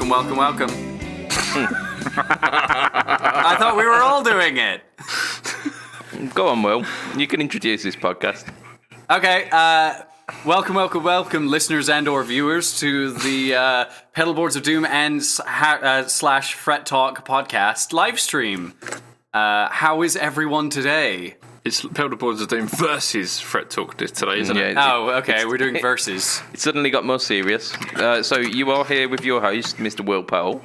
Welcome. I thought we were all doing it. Go on, Will. You can introduce this podcast. Okay, welcome, listeners and or viewers to the Pedalboards of Doom and slash Fret Talk podcast live stream. How is everyone today? It's Pedalboards of Doom versus Fret Talk today, isn't it? Oh, okay, we're doing versus. It suddenly got more serious. So you are here with your host, Mr. Will Powell.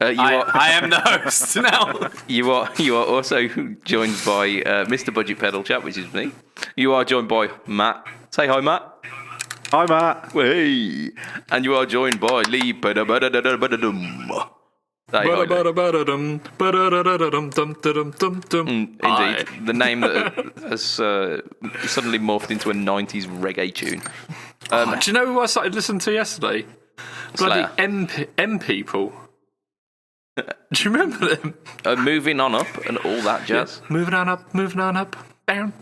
I am the host now. You are also joined by Mr. BudgetPedalChap, which is me. You are joined by Matt. Say hi, Matt. Hi, Matt. Hey. And you are joined by Lee Pedabadadoo. Indeed, the name that has suddenly morphed into a 90s reggae tune. Do you know who I started listening to yesterday? Bloody M people. Do you remember them? Moving on up and all that jazz. Yeah. Moving on up, down.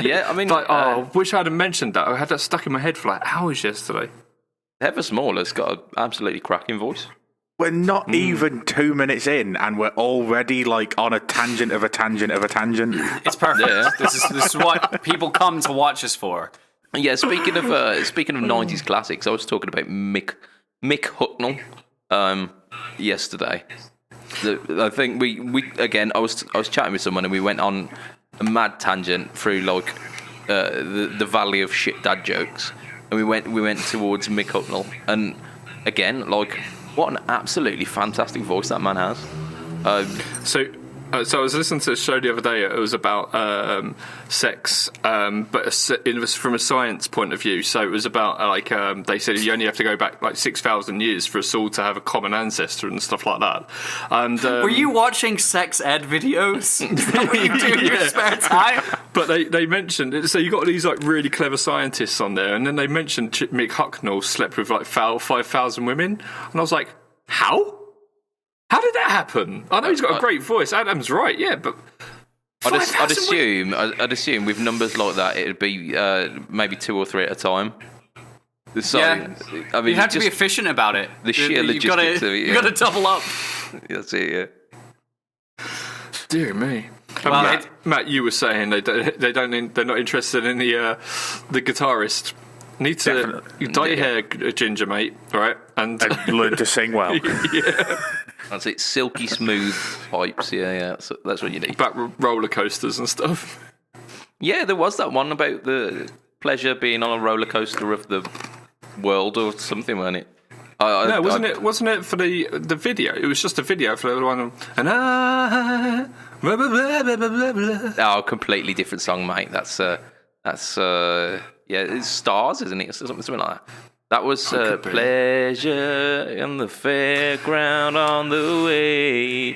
Yeah, I mean... wish I hadn't mentioned that. I had that stuck in my head for like hours yesterday. Heather Small has got an absolutely cracking voice. We're not even 2 minutes in, and we're already like on a tangent of a tangent of a tangent. It's perfect. Yeah. This is what people come to watch us for. Yeah, speaking of 90s classics, I was talking about Mick Hucknall yesterday. I think we again. I was chatting with someone and we went on a mad tangent through like the valley of shit dad jokes, and we went towards Mick Hucknall, and again like what an absolutely fantastic voice that man has. So I was listening to a show the other day. It was about sex, but it was from a science point of view. So it was about they said you only have to go back like 6,000 years for us all to have a common ancestor and stuff like that. And were you watching sex ed videos? Is that what you do in your spare time? But they mentioned so you got these like really clever scientists on there, and then they mentioned Mick Hucknall slept with like 5,000 women, and I was like, how? How did that happen? I know he's got a great voice. Adam's right, yeah, but I'd assume with numbers like that, it'd be maybe 2 or 3 at a time. So, yeah, I mean, you have to be efficient about it. The sheer logistics of it. You got to double up. That's it. Yeah. Dear me. Matt, you were saying they're not interested in the guitarist. Need to dye your hair, ginger, mate. All right, and learn to sing well. Yeah. That's it, silky smooth pipes. Yeah. So that's what you need. Back roller coasters and stuff. Yeah, there was that one about the pleasure being on a roller coaster of the world or something, wasn't it? Wasn't it for the video? It was just a video for the one. And blah, blah, blah, blah, blah, blah. Oh, completely different song, mate. That's it's Stars, isn't it? Something like that. That was pleasure in the fairground on the way.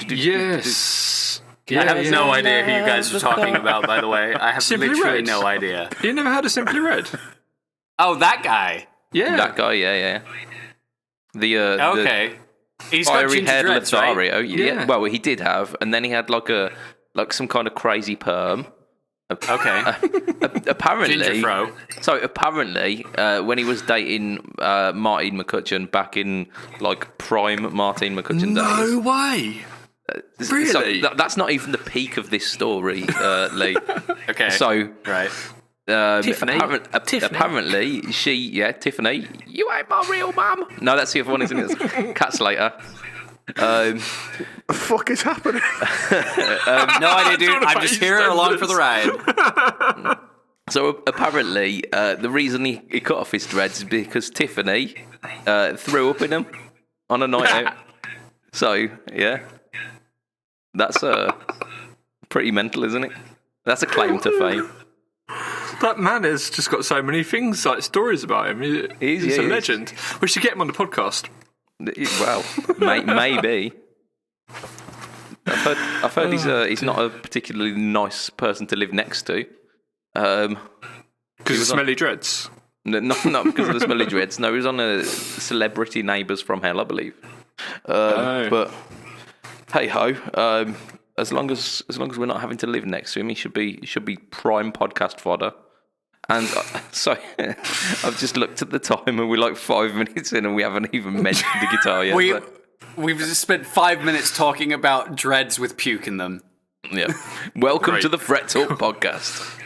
Yes. I have no idea who you guys are talking about, by the way. I have Simply literally Red. no idea. You never heard of Simply Red? Oh, that guy. Yeah. That guy, yeah. Okay. He's got fiery ginger haired dreads, Lothario. right? Yeah. Well, he did have, and then he had like some kind of crazy perm. Okay. Apparently, Ginger fro. So apparently, when he was dating Martine McCutcheon back in like prime Martine McCutcheon days. No way. Really? So that's not even the peak of this story, Lee. Okay. So right. Tiffany. Apparently, Tiffany, you ain't my real mum. No, that's the other one, isn't it? Cat Slater. The fuck is happening? No idea, dude. I'm just here along for the ride. So apparently, the reason he cut off his dreads is because Tiffany threw up in him on a night out. So, yeah. That's pretty mental, isn't it? That's a claim to fame. That man has just got so many things, like stories about him. He's a legend. We should get him on the podcast. Well, maybe. I've heard he's not a particularly nice person to live next to. Because of smelly dreads? Not because of the smelly dreads. No, he was on a Celebrity Neighbours from Hell, I believe. But hey ho, as long as we're not having to live next to him, he should be prime podcast fodder. And so I've just looked at the time, and we're like 5 minutes in, and we haven't even mentioned the guitar yet. We've just spent 5 minutes talking about dreads with puke in them. Yeah. Welcome Great. to the Fret Talk podcast.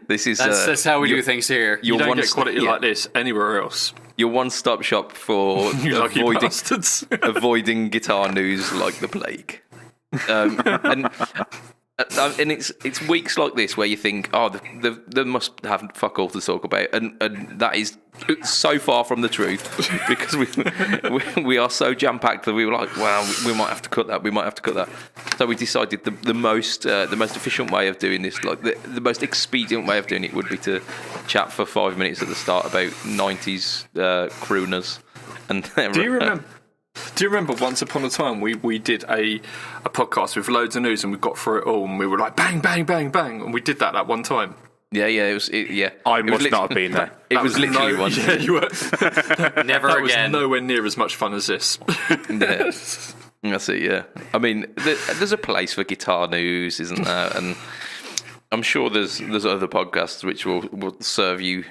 This is That's how we do things here. You don't get quality like this anywhere else. Your one-stop shop for You lucky bastards. avoiding guitar news like the plague. And it's weeks like this where you think, oh, they must have fuck all to talk about, and that is so far from the truth, because we are so jam-packed that we were like, well, we might have to cut that. So we decided the most efficient way of doing this, like the most expedient way of doing it, would be to chat for 5 minutes at the start about 90s crooners. And Do you remember once upon a time we did a podcast with loads of news, and we got through it all, and we were like bang, bang, bang, bang, and we did that one time. Yeah, it was. I must not have been there. It was literally one. Yeah, you were. Never that again. was nowhere near as much fun as this. Yeah. That's it. Yeah, I mean, there's a place for guitar news, isn't there? And I'm sure there's other podcasts which will serve you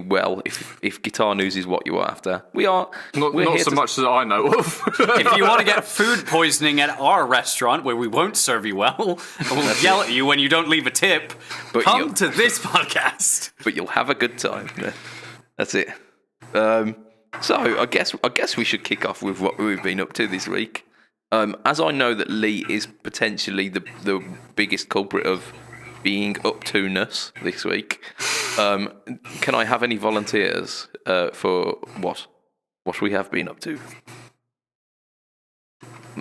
well if guitar news is what you're after. Not so much as I know of. If you want to get food poisoning at our restaurant, where we won't serve you well, and we'll yell at you when you don't leave a tip, But come to this podcast. But you'll have a good time. Yeah. That's it. So I guess we should kick off with what we've been up to this week. As I know that Lee is potentially the biggest culprit of being up to-ness this week, can I have any volunteers for what we have been up to?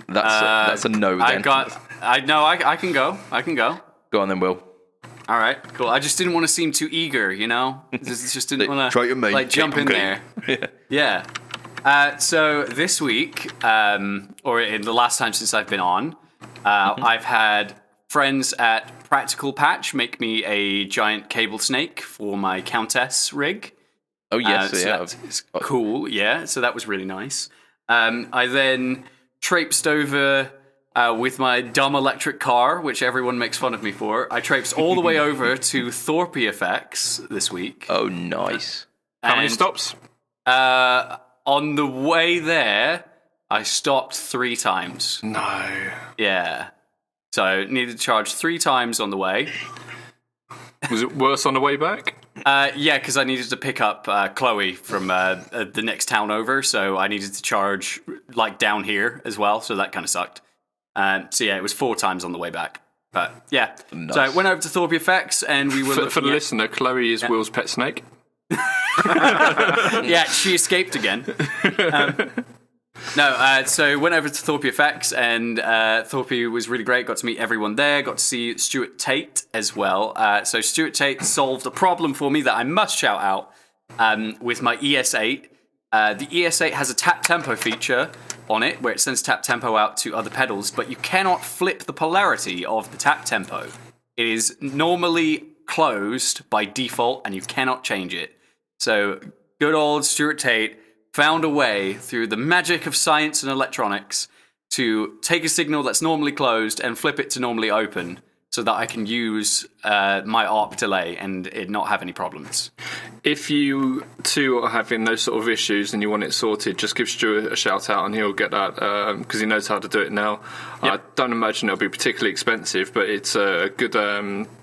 That's a no then. I can go. Go on then, Will. All right, cool. I just didn't want to seem too eager, you know? Just didn't want Try to make like jump in okay. there. Yeah. So this week, or in the last time since I've been on, I've had friends at Practical Patch make me a giant cable snake for my Countess rig. Oh yes, so yeah. that's cool. Yeah, so that was really nice. I then traipsed over with my dumb electric car, which everyone makes fun of me for. I traipsed all the way over to Thorpe Effects this week. Oh, nice. How many stops? On the way there, I stopped 3 times. No. Yeah. So I needed to charge 3 times on the way. Was it worse on the way back? Yeah, because I needed to pick up Chloe from the next town over, so I needed to charge like down here as well, so that kind of sucked. So yeah, it was 4 times on the way back. But yeah, Nice. So I went over to Thorpe Effects, and we were For the listener, Chloe is Will's pet snake. Yeah, she escaped again. So went over to Thorpe Effects, and Thorpe was really great. Got to meet everyone there. Got to see Stuart Tate as well. So Stuart Tate solved a problem for me that I must shout out with my ES8. The ES8 has a tap tempo feature on it where it sends tap tempo out to other pedals, but you cannot flip the polarity of the tap tempo. It is normally closed by default, and you cannot change it. So good old Stuart Tate found a way through the magic of science and electronics to take a signal that's normally closed and flip it to normally open, so that I can use my ARC delay and it not have any problems. If you too are having those sort of issues and you want it sorted, just give Stuart a shout out and he'll get that, because he knows how to do it now. Yep. I don't imagine it'll be particularly expensive, but it's a good,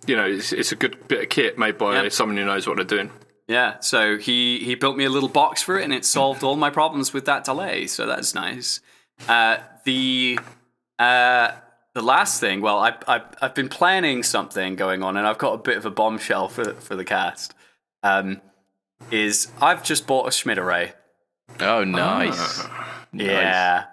it's a good bit of kit made by someone who knows what they're doing. Yeah, so he built me a little box for it, and it solved all my problems with that delay, so that's nice. The last thing, well, I've been planning something going on, and I've got a bit of a bombshell for the cast. Is I've just bought a Schmidt array. Oh, nice. Yeah,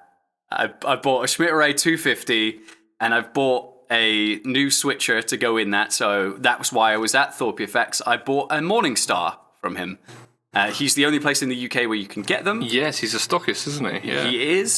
I bought a Schmidt array 250, and I've bought a new switcher to go in that. So that was why I was at Thorpe Effects. I bought a Morningstar from him. He's the only place in the UK where you can get them. Yes, he's a stockist, isn't he? Yeah. He is.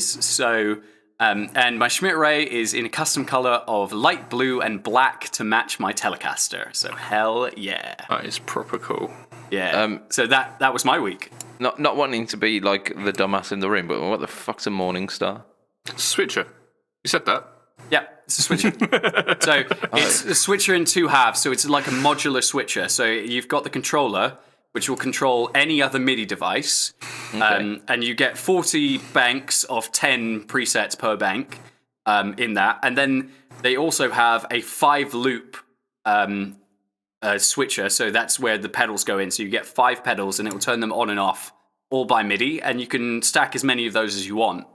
So. And my Schmidt array is in a custom color of light blue and black to match my Telecaster. So hell yeah. That is proper cool. Yeah. So that was my week. Not wanting to be like the dumbass in the room, but what the fuck's a Morningstar? Switcher. You said that. Yeah, it's a switcher. So it's a switcher in two halves. So it's like a modular switcher. So you've got the controller, which will control any other MIDI device, and you get 40 banks of 10 presets per bank in that. And then they also have a 5-loop switcher. So that's where the pedals go in. So you get 5 pedals, and it will turn them on and off all by MIDI, and you can stack as many of those as you want.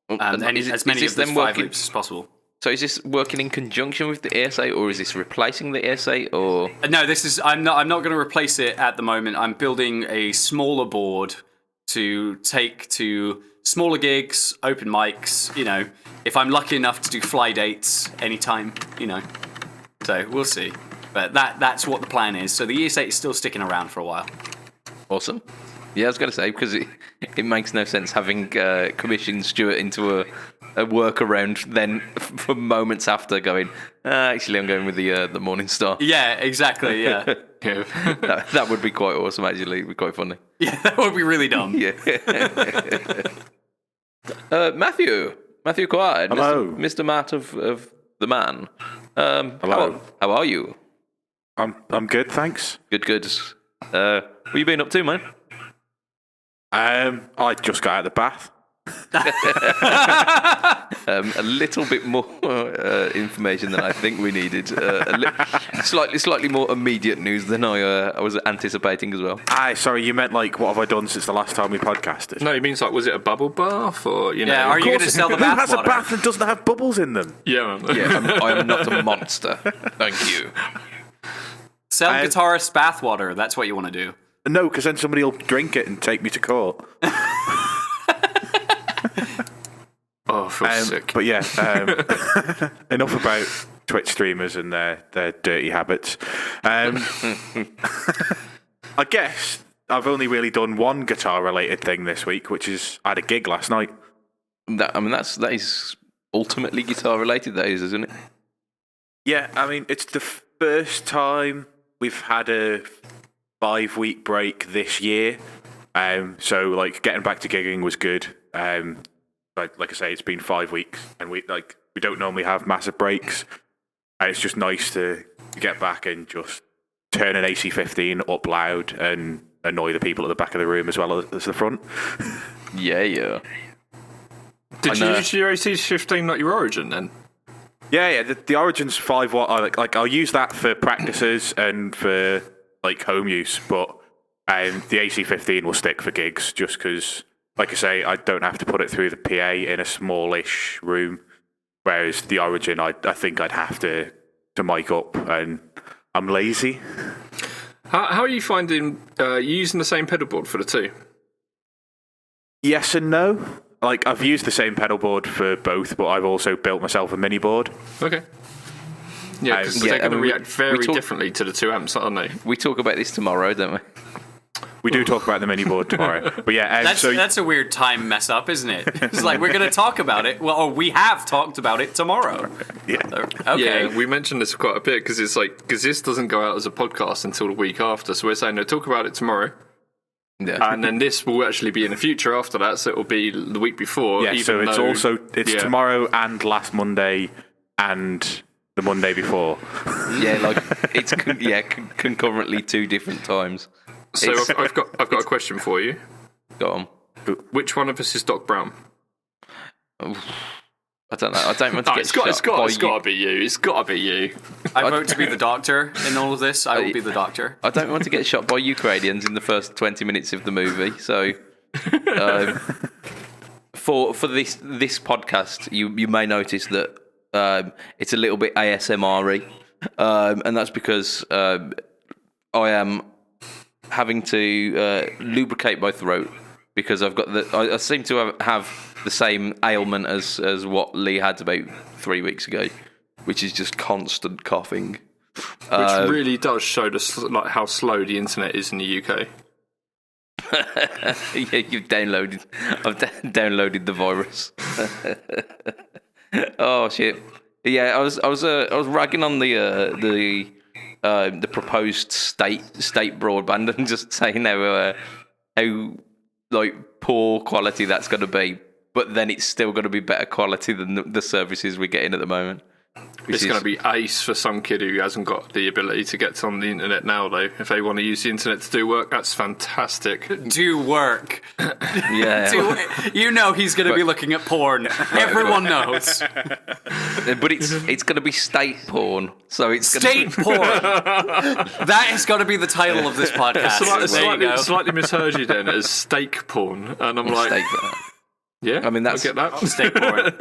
As many of those 5 loops as possible. So is this working in conjunction with the ES8, or is this replacing the ES8, or? No, this is. I'm not going to replace it at the moment. I'm building a smaller board to take to smaller gigs, open mics. You know, if I'm lucky enough to do fly dates anytime. You know, so we'll see. But that's what the plan is. So the ES8 is still sticking around for a while. Awesome. Yeah, I was going to say, because it makes no sense having commissioned Stuart into a workaround then for moments after going, actually I'm going with the Morning Star. Yeah, exactly, yeah. that would be quite awesome, actually. It would be quite funny. Yeah, that would be really dumb. Yeah. Matthew Quine. Hello. Mr. Matt of The Man. Hello. How are you? I'm good, thanks. Good. What you been up to, man? I just got out of the bath. A little bit more information than I think we needed. Slightly more immediate news than I was anticipating as well. Sorry, you meant like what have I done since the last time we podcasted? No, it means like, was it a bubble bath or you know? Yeah, are you going to sell the Who bath has a water? bath that doesn't have bubbles in them? Yeah. I am not a monster. Thank you. Sell guitarist bath water. That's what you want to do. No, because then somebody will drink it and take me to court. Oh, I feel sick. But yeah, enough about Twitch streamers and their dirty habits. I guess I've only really done one guitar-related thing this week, which is I had a gig last night. That is ultimately guitar-related, that is, isn't it? Yeah, I mean, it's the first time we've had a 5-week break this year. So, like, getting back to gigging was good. Like I say, it's been 5 weeks, and we don't normally have massive breaks. And it's just nice to get back and just turn an AC-15 up loud and annoy the people at the back of the room as well as the front. Yeah. Did you use your AC-15 like your Origin then? Yeah. The Origin's 5 watt. I'll use that for practices and for like home use, but the AC-15 will stick for gigs just because, like I say, I don't have to put it through the PA in a smallish room. Whereas the Origin, I think I'd have to mic up, and I'm lazy. How are you finding using the same pedal board for the two? Yes and no. Like, I've used the same pedal board for both, but I've also built myself a mini board. Okay. Yeah, because they're going to react very differently to the 2 amps, aren't they? We talk about this tomorrow, don't we? We do talk about the mini board tomorrow. But yeah, that's a weird time mess up, isn't it? It's like we're going to talk about it. Well, or we have talked about it tomorrow. Yeah. Okay. Yeah, we mentioned this quite a bit because it's like, because this doesn't go out as a podcast until the week after. So we're saying, no, talk about it tomorrow. Yeah. And then this will actually be in the future after that. So it will be the week before. Yeah, so it's tomorrow and last Monday and the Monday before. Yeah, like it's concurrently 2 different times. So I've got a question for you. Go on. Which one of us is Doc Brown? I don't know. I don't want to get It's got to be you. It's got to be you. I vote to be the doctor in all of this. I will be the doctor. I don't want to get shot by Ukrainians in the first 20 minutes of the movie. So, for this podcast, you may notice that it's a little bit ASMR-y, and that's because I am having to lubricate my throat because I've got I seem to have the same ailment as what Lee had about 3 weeks ago, which is just constant coughing. Which really does show how slow the internet is in the UK. Yeah, I've downloaded the virus. Oh shit! Yeah, I was ragging on the proposed state broadband and just saying how like poor quality that's going to be. but then it's still going to be better quality than the services we're getting at the moment. It's going to be ace for some kid who hasn't got the ability to get on the internet now, though. If they want to use the internet to do work, that's fantastic. Do work. Yeah. You know he's going to be looking at porn. Everyone knows. But it's going to be state porn. So it's State porn. That has got to be the title of this podcast. There you go. Slightly misheard you then as steak porn, and I'm like, steak porn. Yeah, I mean, I get that. Steak porn.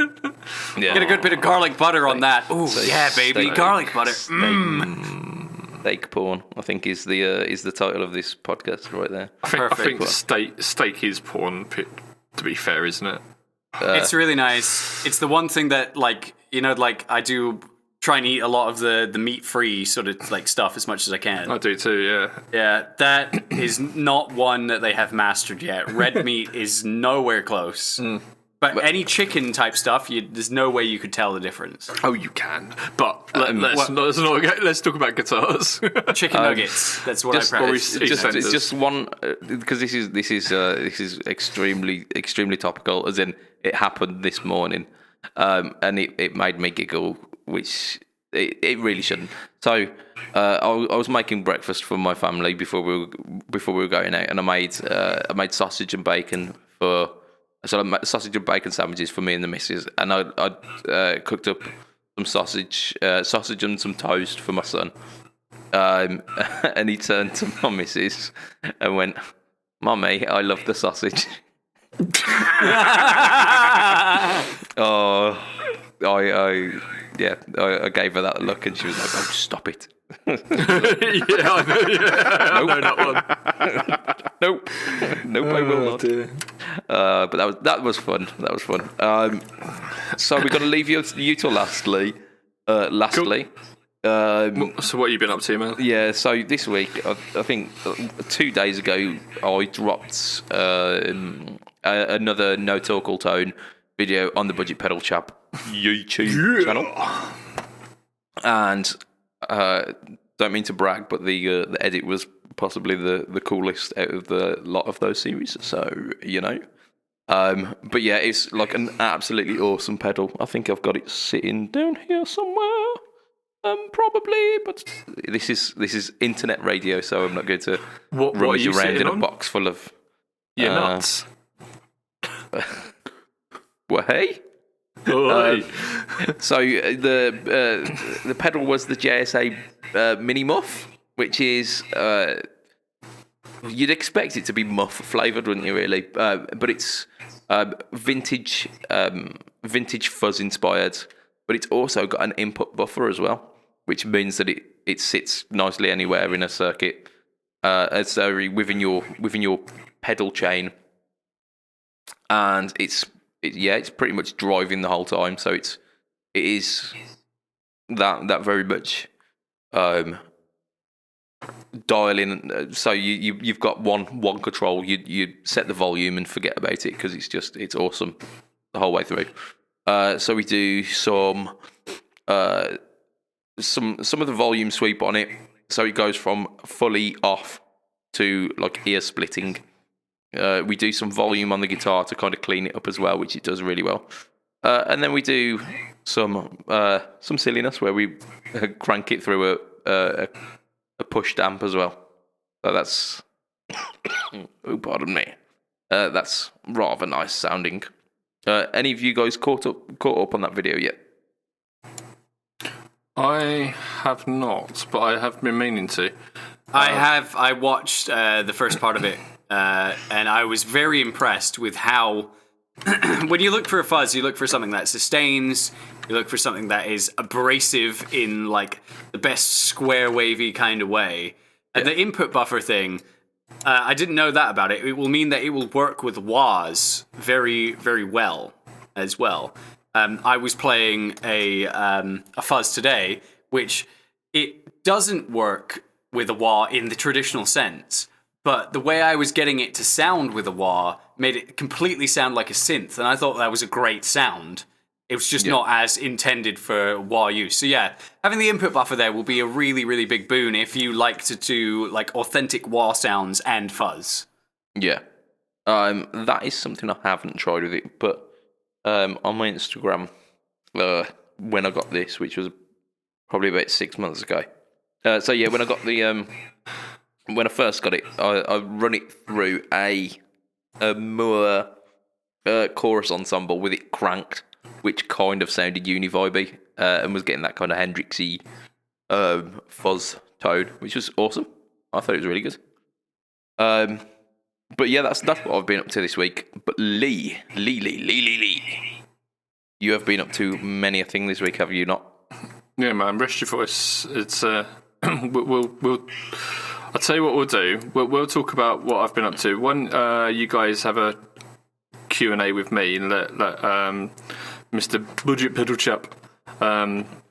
Yeah. Get a good bit of garlic butter on that. Ooh, yeah, baby, steak. garlic butter. Steak porn, I think, is the title of this podcast right there. I think steak is porn. To be fair, isn't it? It's really nice. It's the one thing that, like, you know, like I do try and eat a lot of the meat-free sort of like stuff as much as I can. I do too, yeah. Yeah, that is not one that they have mastered yet. Red meat is nowhere close. But any chicken type stuff, there's no way you could tell the difference. Oh, you can. But let's talk about guitars. Chicken nuggets. That's what I practice. It's just one because this is extremely topical. As in, it happened this morning, and it made me giggle, which it really shouldn't. So I was making breakfast for my family before we were going out, and I made sausage and bacon for. So I made sausage and bacon sandwiches for me and the missus, and I cooked up some sausage and some toast for my son. And he turned to my missus and went, "Mummy, I love the sausage." Oh, I gave her that look, and she was like, "Oh, stop it." Yeah, I know. Yeah, nope. I know that one. Nope, I will not. Dear. But that was fun. So we're going to leave you to lastly. Cool. So what have you been up to, man? Yeah. So this week, I think 2 days ago, I dropped another No Talk All Tone video on the BudgetPedalChap YouTube channel, and don't mean to brag, but the edit was possibly the coolest out of the lot of those series. So you know, but yeah, it's like an absolutely awesome pedal. I think I've got it sitting down here somewhere, probably. But this is internet radio, so I'm not going to rummage around in a box full of nuts. Well, hey. So the pedal was the JSA Mini Muff, which is you'd expect it to be muff flavoured, wouldn't you? Really, but it's vintage fuzz inspired. But it's also got an input buffer as well, which means that it sits nicely anywhere in a circuit. So within your pedal chain, and it's pretty much driving the whole time. So it is that very much dialing. So you've got one control. You set the volume and forget about it because it's awesome the whole way through. So we do some of the volume sweep on it. So it goes from fully off to like ear splitting. We do some volume on the guitar to kind of clean it up as well, which it does really well. And then we do some silliness where we crank it through a push amp as well. So that's oh, pardon me. That's rather nice sounding. Any of you guys caught up on that video yet? I have not, but I have been meaning to. I watched the first part of it. And I was very impressed with how, when you look for a fuzz, you look for something that sustains, you look for something that is abrasive in like the best square wavy kind of way. And the input buffer thing, I didn't know that about it. It will mean that it will work with wahs very, very well as well. I was playing a fuzz today, which it doesn't work with a wah in the traditional sense. But the way I was getting it to sound with a wah made it completely sound like a synth, and I thought that was a great sound. It was just not as intended for wah use. So yeah, having the input buffer there will be a really, really big boon if you like to do like authentic wah sounds and fuzz. Yeah, that is something I haven't tried with it, but on my Instagram when I got this, which was probably about 6 months ago. So yeah, when I got the when I first got it, I run it through a Moore chorus ensemble with it cranked, which kind of sounded uni-vibey and was getting that kind of Hendrixy fuzz tone, which was awesome. I thought it was really good. But yeah, that's what I've been up to this week. But Lee, you have been up to many a thing this week, have you not? Yeah, man, rest your voice. It's we'll I'll tell you what we'll do. We'll talk about what I've been up to. One, you guys have a Q&A with me and let Mr. BudgetPedalChap.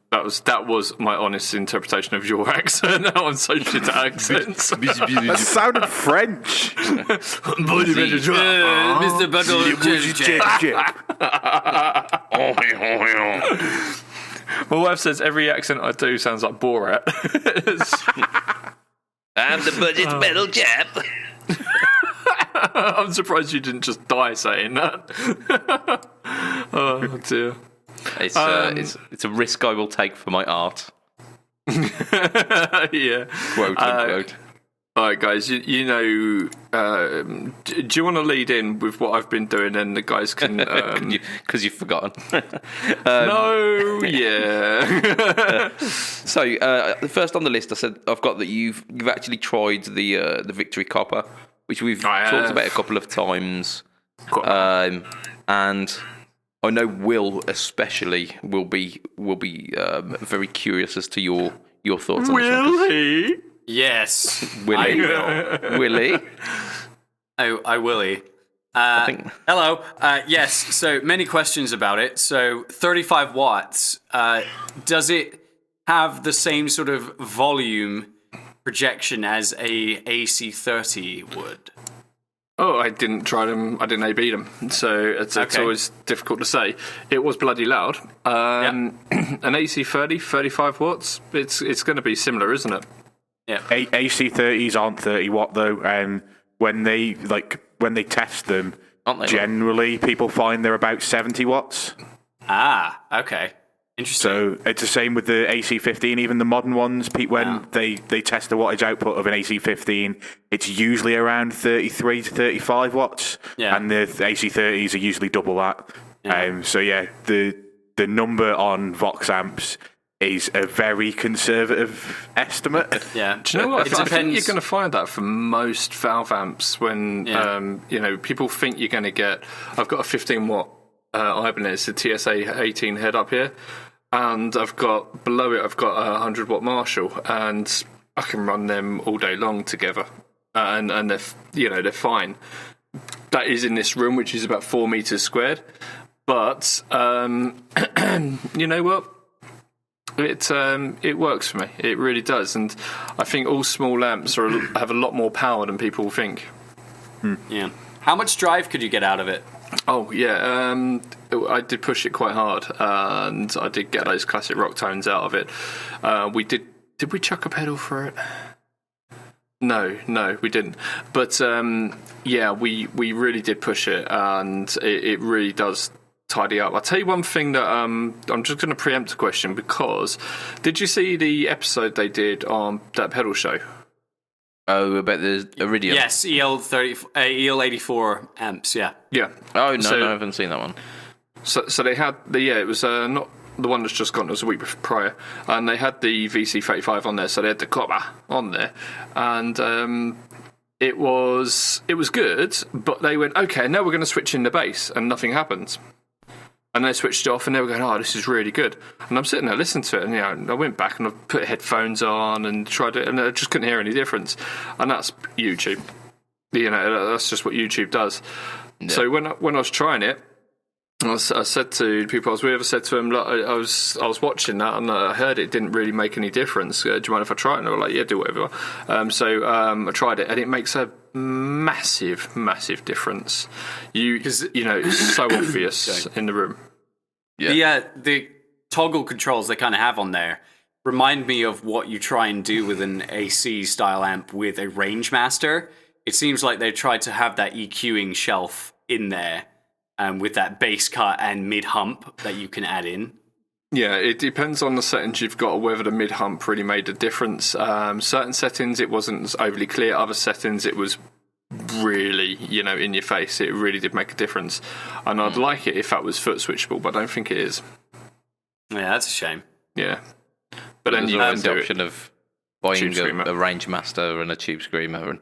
That was my honest interpretation of your accent. Now I'm so shit at accents. That sounded French. Mr. BudgetPedalChap. My wife says every accent I do sounds like Borat. I'm the BudgetPedalChap. I'm surprised you didn't just die saying that. Oh dear. It's a risk I will take for my art. Yeah. Quote unquote. All right, guys. You know, do you want to lead in with what I've been doing, and the guys can? Because you've forgotten. No. Yeah. So first on the list, I said I've got that you've actually tried the Victory Copper, which we've talked about a couple of times, and I know Will especially will be very curious as to your thoughts on this one. Will he? Yes. Willie. I will. Willie. I willy. think- Hello. Yes. So many questions about it. So 35 watts. Does it have the same sort of volume projection as a AC30 would? Oh, I didn't try them. I didn't A/B them, so it's always difficult to say. It was bloody loud. An AC30, 35 watts. It's going to be similar, isn't it? Yeah. AC30s aren't 30 watt though, and when they test them, Aren't they? generally people find they're about 70 watts. Ah. Okay. Interesting. So it's the same with the AC15, even the modern ones. When they test the wattage output of an AC15, it's usually around 33 to 35 watts, and the AC30s are usually double that. Yeah. So yeah, the number on Vox amps is a very conservative estimate. Yeah. Do you know what? It I think depends. you're going to find that for most valve amps when people think you're going to get. I've got a 15 watt Ibanez, it's a TSA 18 head up here, and I've got below it. I've got a 100 watt Marshall, and I can run them all day long together, and they're fine. That is in this room, which is about 4 meters squared. But you know what? It works for me. It really does, and I think all small amps have a lot more power than people think. Yeah. How much drive could you get out of it? Oh yeah, I did push it quite hard, and I did get those classic rock tones out of it. We did. Did we chuck a pedal for it? No, we didn't. But we really did push it, and it really does tidy up. I'll tell you one thing that I'm just going to preempt a question, because did you see the episode they did on that pedal show? Oh, about the Iridium. Yes, EL84 amps. Yeah. Yeah. Oh no, I haven't seen that one. So they had it was not the one that's just gone. It was a week prior, and they had the VC35 on there. So they had the copper on there, and it was good. But they went, okay, now we're going to switch in the bass, and nothing happens. And they switched it off, and they were going, oh, this is really good. And I'm sitting there listening to it, and I went back and I put headphones on and tried it, and I just couldn't hear any difference. And that's YouTube. That's just what YouTube does. Yeah. So when I was trying it, I said to people I was with, I said to them, look, I was watching that, and I heard it didn't really make any difference. Do you mind if I try it? And they were like, yeah, do whatever. So I tried it, and it makes a massive difference. It's so obvious in the room. Yeah. The toggle controls they kind of have on there remind me of what you try and do with an AC style amp with a Rangemaster. It seems like they tried to have that EQing shelf in there, with that bass cut and mid hump that you can add in. Yeah, it depends on the settings you've got or whether the mid hump really made a difference. Certain settings it wasn't as overly clear. Other settings it was really, in your face. It really did make a difference. And I'd like it if that was foot switchable, but I don't think it is. Yeah, that's a shame. Yeah. But then There's you always can the do option it. of buying Tube Screamer. a Range Master and a Tube Screamer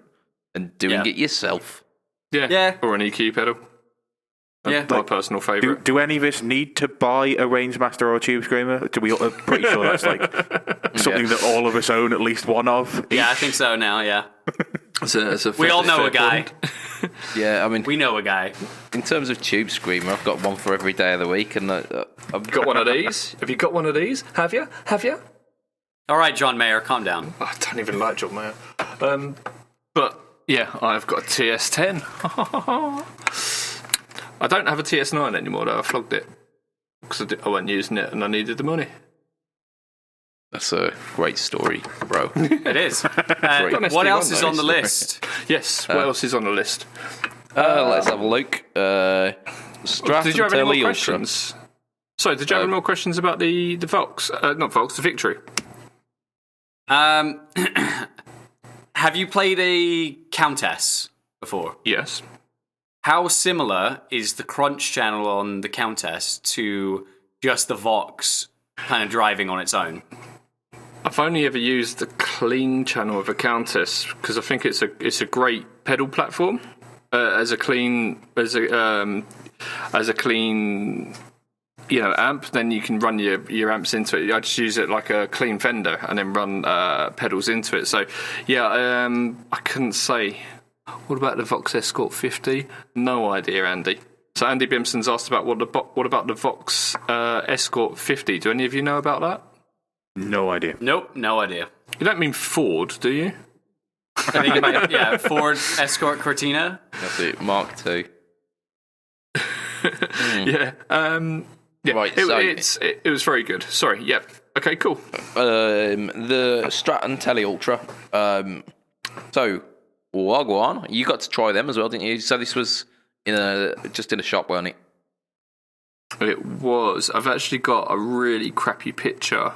and doing it yourself. Yeah. Or an EQ pedal. Yeah. My personal favourite. Do any of us need to buy a Range Master or a Tube Screamer? I'm pretty sure that's like something that all of us own at least one of. Yeah, I think so now, yeah. It's a We all know fair a guy. point. Yeah, I mean, We know a guy. in terms of Tube Screamer, I've got one for every day of the week, and I've Got one of these? Have you got one of these? Have you? All right, John Mayer, calm down. I don't even like John Mayer. But yeah, I've got a TS10. I don't have a TS9 anymore though. I flogged it because I wasn't using it and I needed the money. That's a great story, bro. It is. Got an What SD1 else is though, on the sorry. list? Yes. What else is on the list? Let's have a look. Strat Did you have any and more Tele Ultra. questions? Sorry, did you have any more questions about the Vox? Not Vox, the Victory. Have you played a Countess before? Yes. How similar is the crunch channel on the Countess to just the Vox kind of driving on its own? I've only ever used the clean channel of a Countess because I think it's a great pedal platform as a clean amp. Then you can run your amps into it. I just use it like a clean Fender and then run pedals into it. So yeah, I couldn't say. What about the Vox Escort 50? No idea, Andy. So Andy Bimson's asked about what about the Vox Escort 50? Do any of you know about that? No idea. Nope, no idea. You don't mean Ford, do you? I think it might, Ford Escort Cortina. That's it, Mark II. Yeah. Right, it was very good. Sorry. Yep. Okay. Cool. The Strat and Tele Ultra. So, Wagwan, you got to try them as well, didn't you? So this was just in a shop, wasn't it? It was. I've actually got a really crappy picture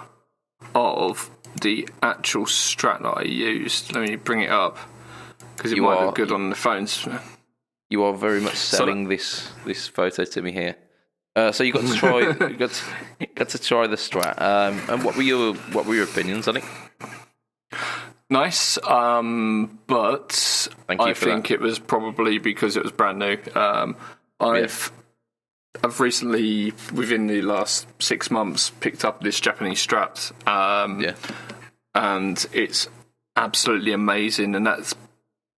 of the actual Strat that I used. Let me bring it up because it might look good on the phones. You are very much selling this photo to me here. So you got to try you got to try the Strat. And what were your opinions on it? Nice, but Thank you I for think that. it was probably because it was brand new. I've recently, within the last 6 months, picked up this Japanese Strat, and it's absolutely amazing, and that's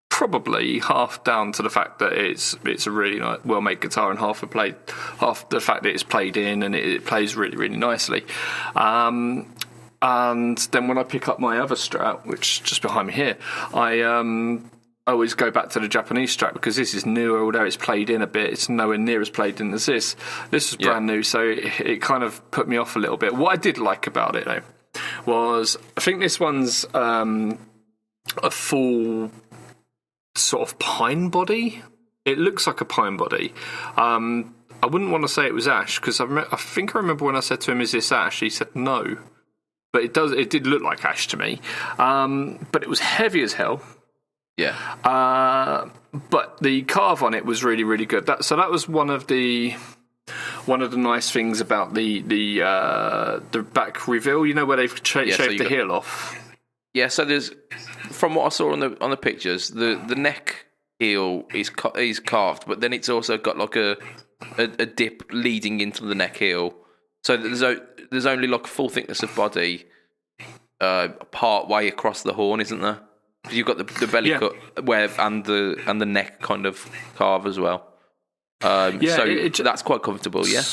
probably half down to the fact that it's a really nice, well-made guitar, and half the fact that it's played in and it plays really, really nicely. And then when I pick up my other Strat, which is just behind me here, I always go back to the Japanese Strat because this is newer, although it's played in a bit. It's nowhere near as played in as this. This was brand new, so it kind of put me off a little bit. What I did like about it, though, was I think this one's a full sort of pine body. It looks like a pine body. I wouldn't want to say it was ash because I think I remember when I said to him, "Is this ash?" He said no. But it did look like ash to me. But it was heavy as hell. Yeah. But the carve on it was really, really good. That was one of the nice things about the back reveal. You know where they've shaved the heel off. Yeah. So there's, from what I saw on the pictures, the neck heel is carved, but then it's also got like a dip leading into the neck heel. So there's only like a full thickness of body part way across the horn, isn't there? Because you've got the belly cut and the neck kind of carve as well. That's quite comfortable, yeah.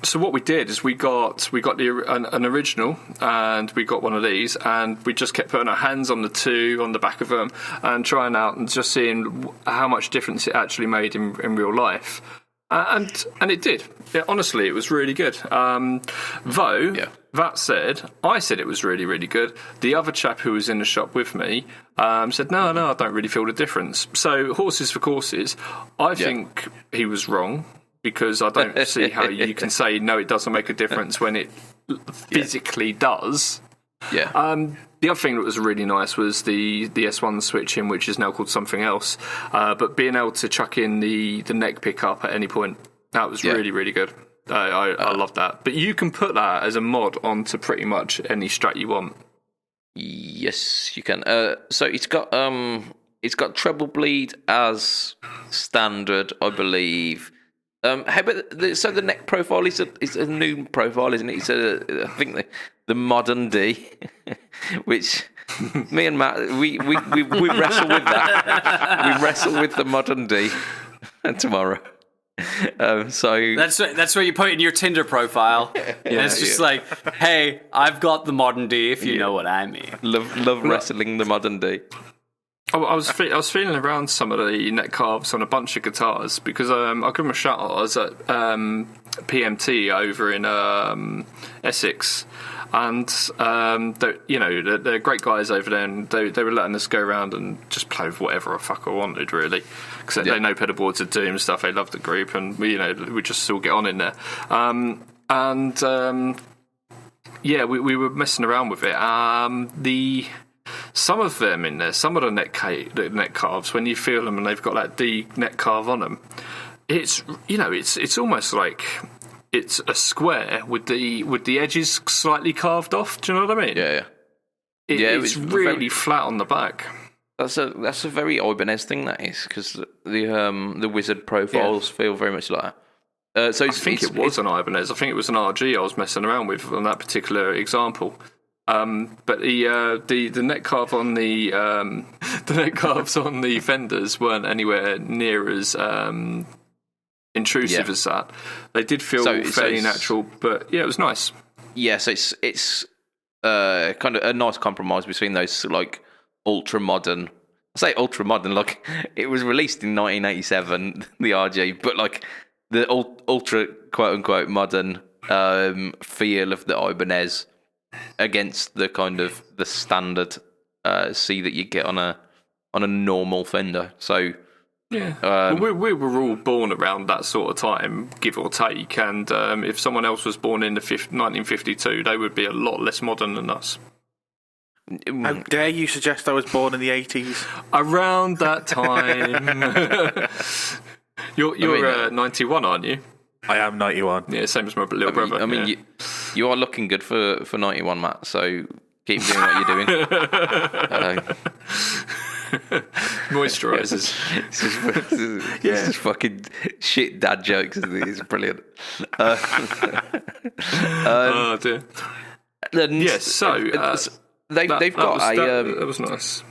So what we did is we got an original, and we got one of these, and we just kept putting our hands on the two on the back of them and trying out and just seeing how much difference it actually made in real life. And it did. Yeah, honestly, it was really good. That said, I said it was really, really good. The other chap who was in the shop with me said, no, I don't really feel the difference. So horses for courses. I think he was wrong. because I don't see how you can say no, it doesn't make a difference when it physically does. Yeah. The other thing that was really nice was the S1 switching, which is now called something else. But being able to chuck in the neck pickup at any point, that was really, really good. I love that. But you can put that as a mod onto pretty much any Strat you want. Yes, you can. So it's got treble bleed as standard, I believe. How about the neck profile is a new profile, isn't it? It's I think the modern D, which me and Matt we wrestle with that. We wrestle with the modern D tomorrow. So that's where you put in your Tinder profile. And it's just like, hey, I've got the modern D, if you know what I mean. Love wrestling the modern D. I was feeling around some of the neck carves on a bunch of guitars because I give them a shout out. I was at PMT over in Essex, and they're great guys over there, and they were letting us go around and just play with whatever the fuck I wanted, really, because they know pedalboards are doom stuff. They love the group, and we just all get on in there. We were messing around with it. Some of them in there, some of the neck carves, when you feel them and they've got that D neck carve on them, it's almost like it's a square with the edges slightly carved off. Do you know what I mean? Yeah. It's really flat on the back. That's a very Ibanez thing, that is, because the wizard profiles feel very much like that. I think it was an Ibanez. I think it was an RG I was messing around with on that particular example. But the neck carve on the neck carves on the Fenders weren't anywhere near as intrusive as that. They did feel fairly natural, but it was nice. Yes, it's kind of a nice compromise between those like ultra modern. I say ultra modern, like it was released in 1987, the RG, but like the ultra quote unquote modern feel of the Ibanez against the kind of the standard C that you get on a normal Fender. So we were all born around that sort of time, give or take, and if someone else was born in 1952, they would be a lot less modern than us. How dare you suggest I was born in the 80s? Around that time. You're 91, aren't you? I am 91. Yeah, same as my little brother. I mean, you are looking good for 91, Matt. So keep doing what you're doing. Moisturisers. This is fucking shit dad jokes. It's brilliant. Oh dear. Yes. So they've got that was nice.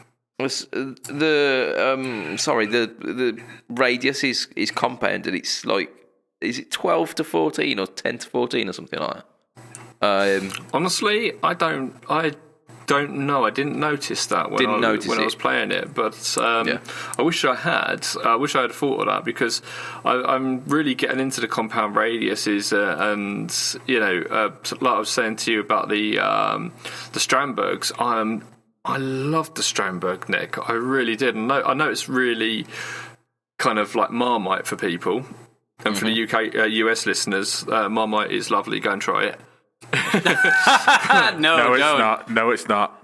The radius is compounded. It's like, is it 12 to 14 or 10 to 14 or something like that? Honestly, I don't know. I didn't notice that when I was playing it, but I wish I had. I wish I had thought of that, because I'm really getting into the compound radiuses, and like I was saying to you about the Strandbergs. I loved the Strandberg neck. I really did. And I know it's really kind of like Marmite for people. And for the UK, US listeners, Marmite is lovely. Go and try it. No, it's not.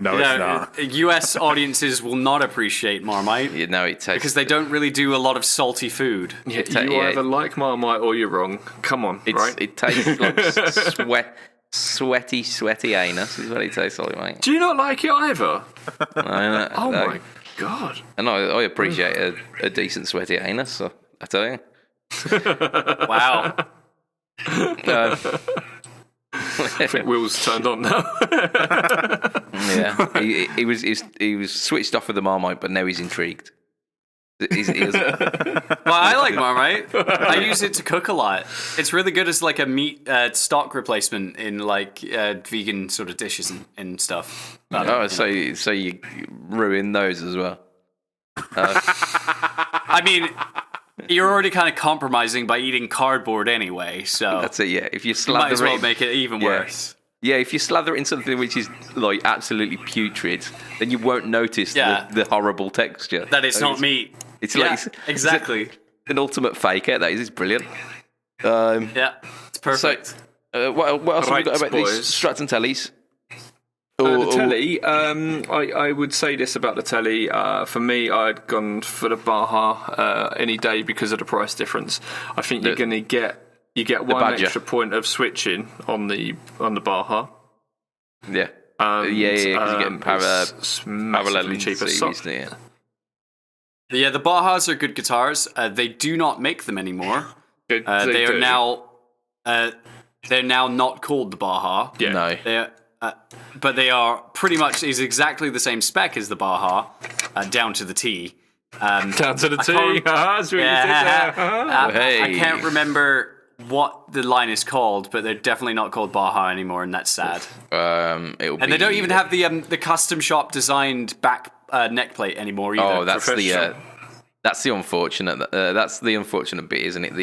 US audiences will not appreciate Marmite. It tastes, because they don't really do a lot of salty food. You either like Marmite or you're wrong. Come on, right? It tastes like sweaty anus is what it tastes like, mate. Do you not like it either? No. My God. And I appreciate a decent sweaty anus, so I tell you. Wow. I think Will's turned on now. Yeah, he was switched off with the Marmite, but now he's intrigued. Well, I like Marmite. I use it to cook a lot. It's really good as like a meat stock replacement in like vegan sort of dishes and stuff. So you ruin those as well. I mean, you're already kind of compromising by eating cardboard anyway, so that's it. Yeah, if you slather might as well make it even worse. Yeah, if you slather it in something which is like absolutely putrid, then you won't notice the horrible texture. That it's not meat. It's exactly. It's an ultimate fake out. That is. It's brilliant. Yeah, it's perfect. So, what else have we got about boys. these Strats and Tellies? The telly, I would say this about the telly. For me, I'd gone for the Baja any day because of the price difference. I think you're going to get one Badger. extra point of switching on the Baja. Yeah. Because you get It's massively cheaper. Yeah, the Bajas are good guitars. They do not make them anymore. They are now. They're now not called the Baja. Yeah. No. But they are pretty much is exactly the same spec as the Baja, down to the T. Down to the T. I can't remember what the line is called, but they're definitely not called Baja anymore, and that's sad. And they don't even have the custom shop designed back neck plate anymore either. Oh, that's the unfortunate. That's the unfortunate bit, isn't it?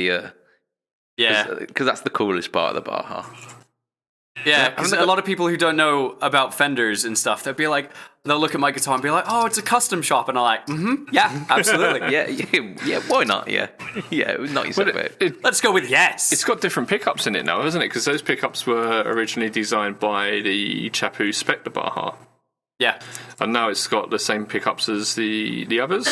Because that's the coolest part of the Baja. Yeah, because a lot of people who don't know about Fenders and stuff, they'll look at my guitar and be like, "Oh, it's a custom shop," and I'm like, yeah, absolutely, yeah, why not? Yeah, knock yourself out. Let's go with yes. It's got different pickups in it now, hasn't it? Because those pickups were originally designed by the chap who spec'd the Baja. Yeah, and now it's got the same pickups as the others.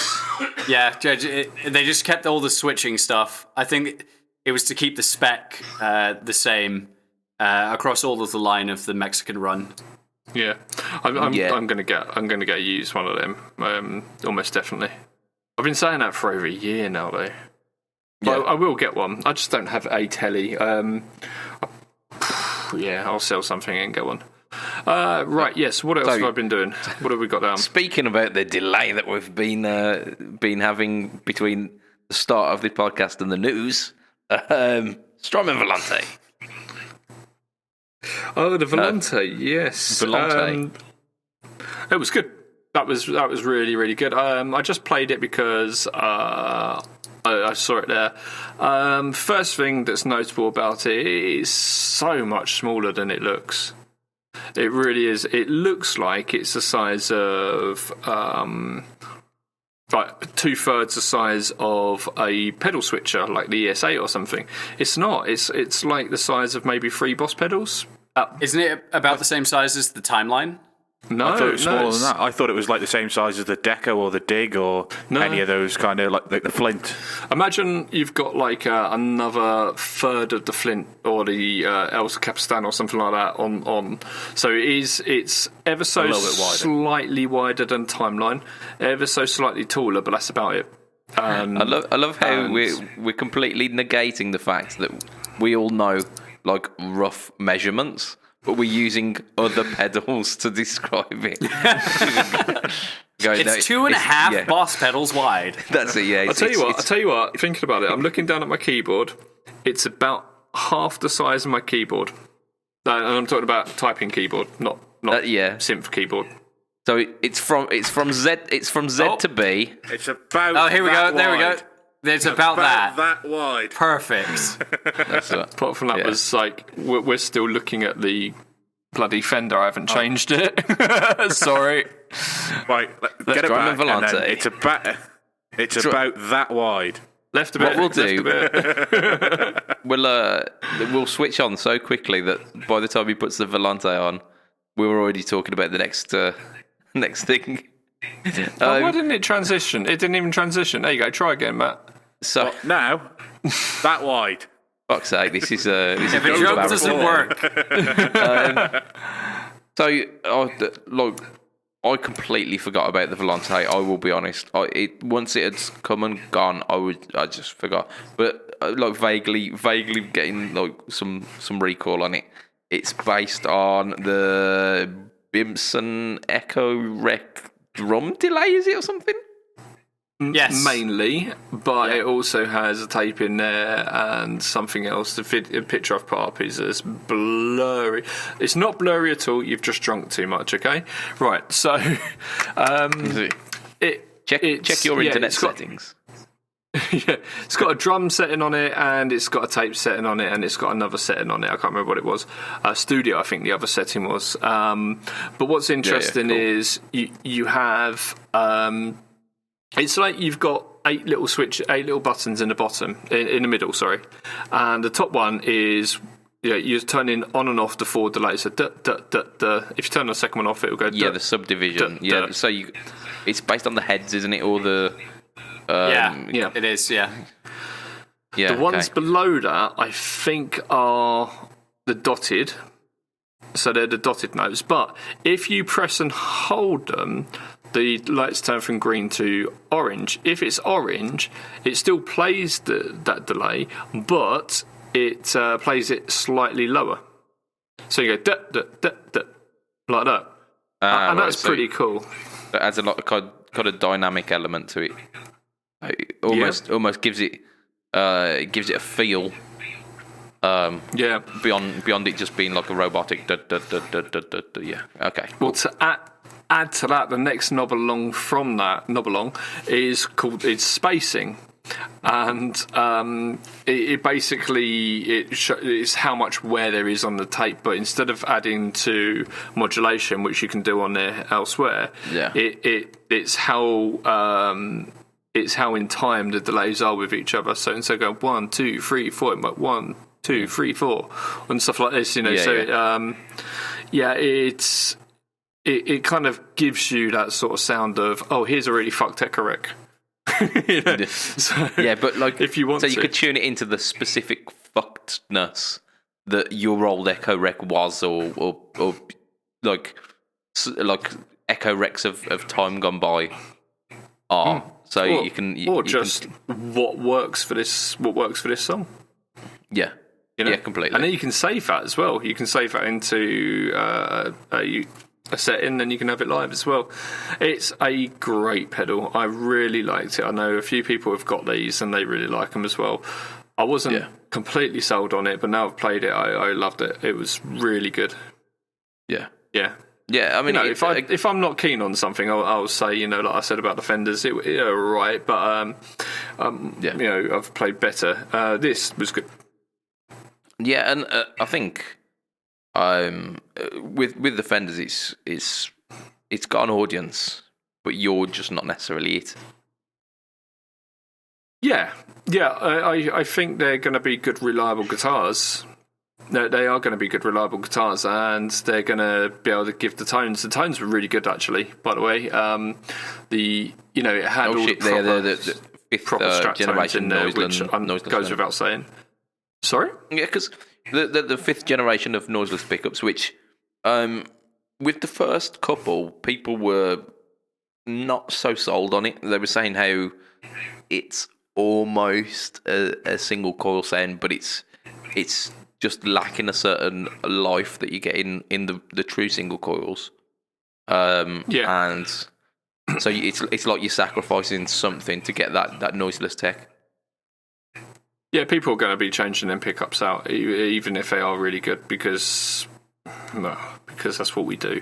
Yeah, they just kept all the switching stuff. I think it was to keep the spec the same. Across all of the line of the Mexican run. Yeah, I'm gonna get used one of them. Almost definitely. I've been saying that for over a year now, though. But I will get one. I just don't have a telly. I'll sell something and get one. Right. Yes. What else have I been doing? What have we got down? Speaking about the delay that we've been having between the start of the podcast and the news, Strymon Volante. Oh, the Volante, yes. Volante. It was good. That was really, really good. I just played it because I saw it there. First thing that's notable about it is so much smaller than it looks. It really is. It looks like it's the size of like 2/3 the size of a pedal switcher, like the ES8 or something. It's not. It's like the size of maybe 3 Boss pedals. Isn't it about the same size as the Timeline? No, I thought it was smaller than that. I thought it was like the same size as the Deco or the Dig or any of those kind of like the Flint. Imagine you've got like another third of the Flint or the El Capistan or something like that on. So it's ever so slightly wider than Timeline, ever so slightly taller, but that's about it. I love how we're completely negating the fact that we all know like rough measurements, but we're using other pedals to describe it. It's 2.5 Boss pedals wide. That's it. Yeah. I'll tell you what. Thinking about it, I'm looking down at my keyboard. It's about half the size of my keyboard, and I'm talking about typing keyboard, not synth keyboard. So it's from Z to B. It's about. Oh, here we go. Wide. There we go. It's about that. That wide. Perfect. That's it. Apart from that, was like we're still looking at the bloody Fender. I haven't changed it. Sorry. Right, get it back. Volante. And it's about that wide. Left a bit. What we'll do, we'll switch on so quickly that by the time he puts the Volante on, we were already talking about the next thing. Why didn't it transition? It didn't even transition. There you go. Try again, Matt. So now, that wide. Fuck's sake, this is if a joke doesn't work. I completely forgot about the Volante. I will be honest. Once it had come and gone, I just forgot. But vaguely getting like some recall on it. It's based on the Bimson Echo Rec drum delay, is it, or something? Yes. Mainly, but it also has a tape in there and something else. The picture I've put up is blurry. It's not blurry at all. You've just drunk too much, okay? Right, so... check your internet settings. Yeah, it's got a drum setting on it, and it's got a tape setting on it, and it's got another setting on it. I can't remember what it was. Studio, I think the other setting was. But what's interesting is you have. It's like you've got 8 little buttons in the bottom, in the middle, sorry, and the top one is you're turning on and off the forward delay. So if you turn the second one off, it'll go. The subdivision. So it's based on the heads, isn't it, or the? It is. Yeah. The ones below that, I think, are the dotted. So they're the dotted notes. But if you press and hold them, the lights turn from green to orange. If it's orange, it still plays that delay, but it plays it slightly lower. So you go like that. And that's pretty cool. It adds a lot of kind of dynamic element to it. Almost gives it a feel. Beyond it just being like a robotic. Yeah. Okay. Cool. Well, to add to that, the next knob along is called spacing, and it basically it's how much wear there is on the tape. But instead of adding to modulation, which you can do on there elsewhere, it's how in time the delays are with each other. So instead of going 1, 2, 3, 4, it might 1, 2, 3, 4, and stuff like this. It kind of gives you that sort of sound of, oh, here's a really fucked echo rec. But like if you want, so you could tune it into the specific fuckedness that your old echo rec was, or like echo recs of time gone by are. So you can, what works for this song. Yeah, yeah, completely. And then you can save that as well. You can save that into a setting, and you can have it live as well. It's a great pedal. I really liked it. I know a few people have got these, and they really like them as well. I wasn't completely sold on it, but now I've played it, I loved it. It was really good. Yeah. Yeah, I mean, if I'm not keen on something, I'll say, like I said about the Fenders, it right, but I've played better. This was good. Yeah, and I think with the Fenders, it's got an audience, but you're just not necessarily it. Yeah. I think they're going to be good, reliable guitars. No, they are going to be good, reliable guitars, and they're going to be able to give the tones. The tones were really good, actually. By the way, it had all the proper strat tones in there, which goes without saying. Sorry? Yeah, because the fifth generation of noiseless pickups, which with the first couple, people were not so sold on it. They were saying how it's almost a single coil sound, but it's just lacking a certain life that you get in the true single coils. And so it's like you're sacrificing something to get that noiseless tech. Yeah, people are going to be changing them pickups out, even if they are really good, because that's what we do.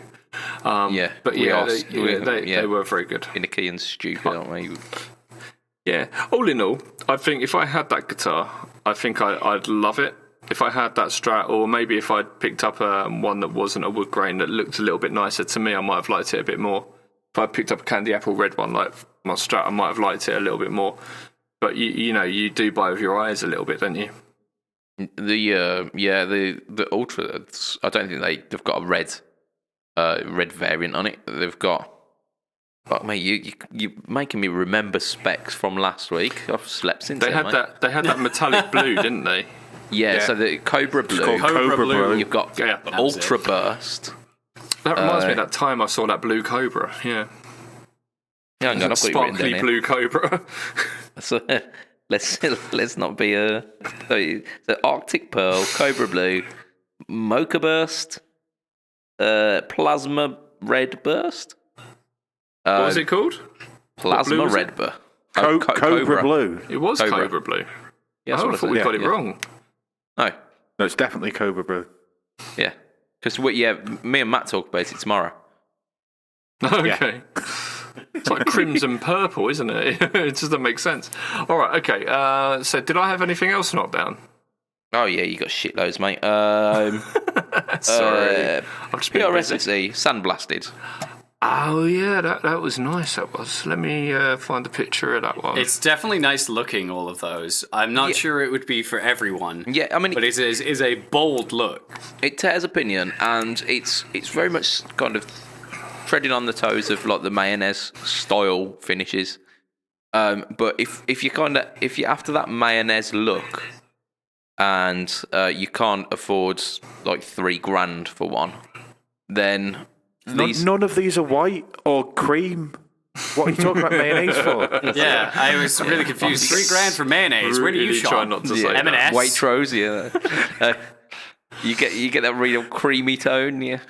But they were very good. Finicky and stupid, aren't we? Yeah. All in all, I think if I had that guitar, I think I'd love it. If I had that Strat, or maybe if I'd picked up one that wasn't a wood grain that looked a little bit nicer to me, I might have liked it a bit more. If I picked up a candy apple red one like my Strat, I might have liked it a little bit more. But you do buy with your eyes a little bit, don't you? The Ultra, I don't think they've got a red variant on it. They've got. But mate, you making me remember specs from last week. I've slept since they had that. They had that metallic blue, didn't they? Yeah, so the Cobra Blue. It's called Cobra Blue. You've got Ultra Burst. That reminds me of that time I saw that blue Cobra. Yeah. Yeah, I've got sparkly blue Cobra. So let's not be so Arctic Pearl, Cobra Blue, Mocha Burst, Plasma Red Burst. What was it called? Plasma Red Burst. Cobra Blue. It was Cobra Blue. Yeah, I thought we got it wrong. No, it's definitely Cobra Blue. Yeah, because me and Matt talk about it tomorrow. Okay. It's like crimson purple, isn't it? It just doesn't make sense. All right, okay. So did I have anything else knocked down? Oh yeah, you got shitloads, mate. Sorry. PRS SE, Sandblasted. Oh yeah, that was nice. That was. Let me find a picture of that one. It's definitely nice looking, all of those. I'm not sure it would be for everyone. Yeah, I mean, but it is a bold look. It tears opinion, and it's very much kind of treading on the toes of like the mayonnaise style finishes. But if you're after that mayonnaise look, and you can't afford like $3,000 for one, then None of these are white or cream. What are you talking about mayonnaise for? Yeah, I was really confused. $3,000 for mayonnaise. Where do you Really shop? try not to say that. M&S. Waitrose, yeah. You get that real creamy tone, yeah.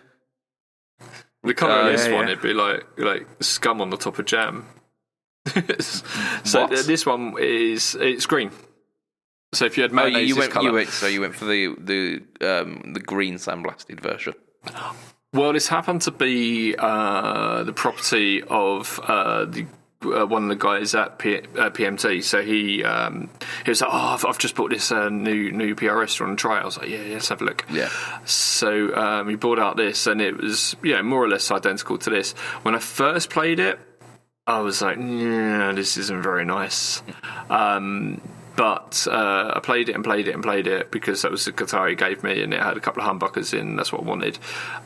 The colour of this yeah, one, yeah. it'd be like scum on the top of jam. So What? this one it's green. So if you had mayonnaise, you this went colour. for the green sandblasted version. Well, this happened to be the property of one of the guys at PMT. So he was like, "Oh, I've just bought this new PRS on trial." I was like, "Yeah, let's have a look." Yeah. So he brought out this, and it was more or less identical to this. When I first played it, I was like, "Yeah, this isn't very nice." But I played it because that was the guitar he gave me, and it had a couple of humbuckers in. That's what I wanted.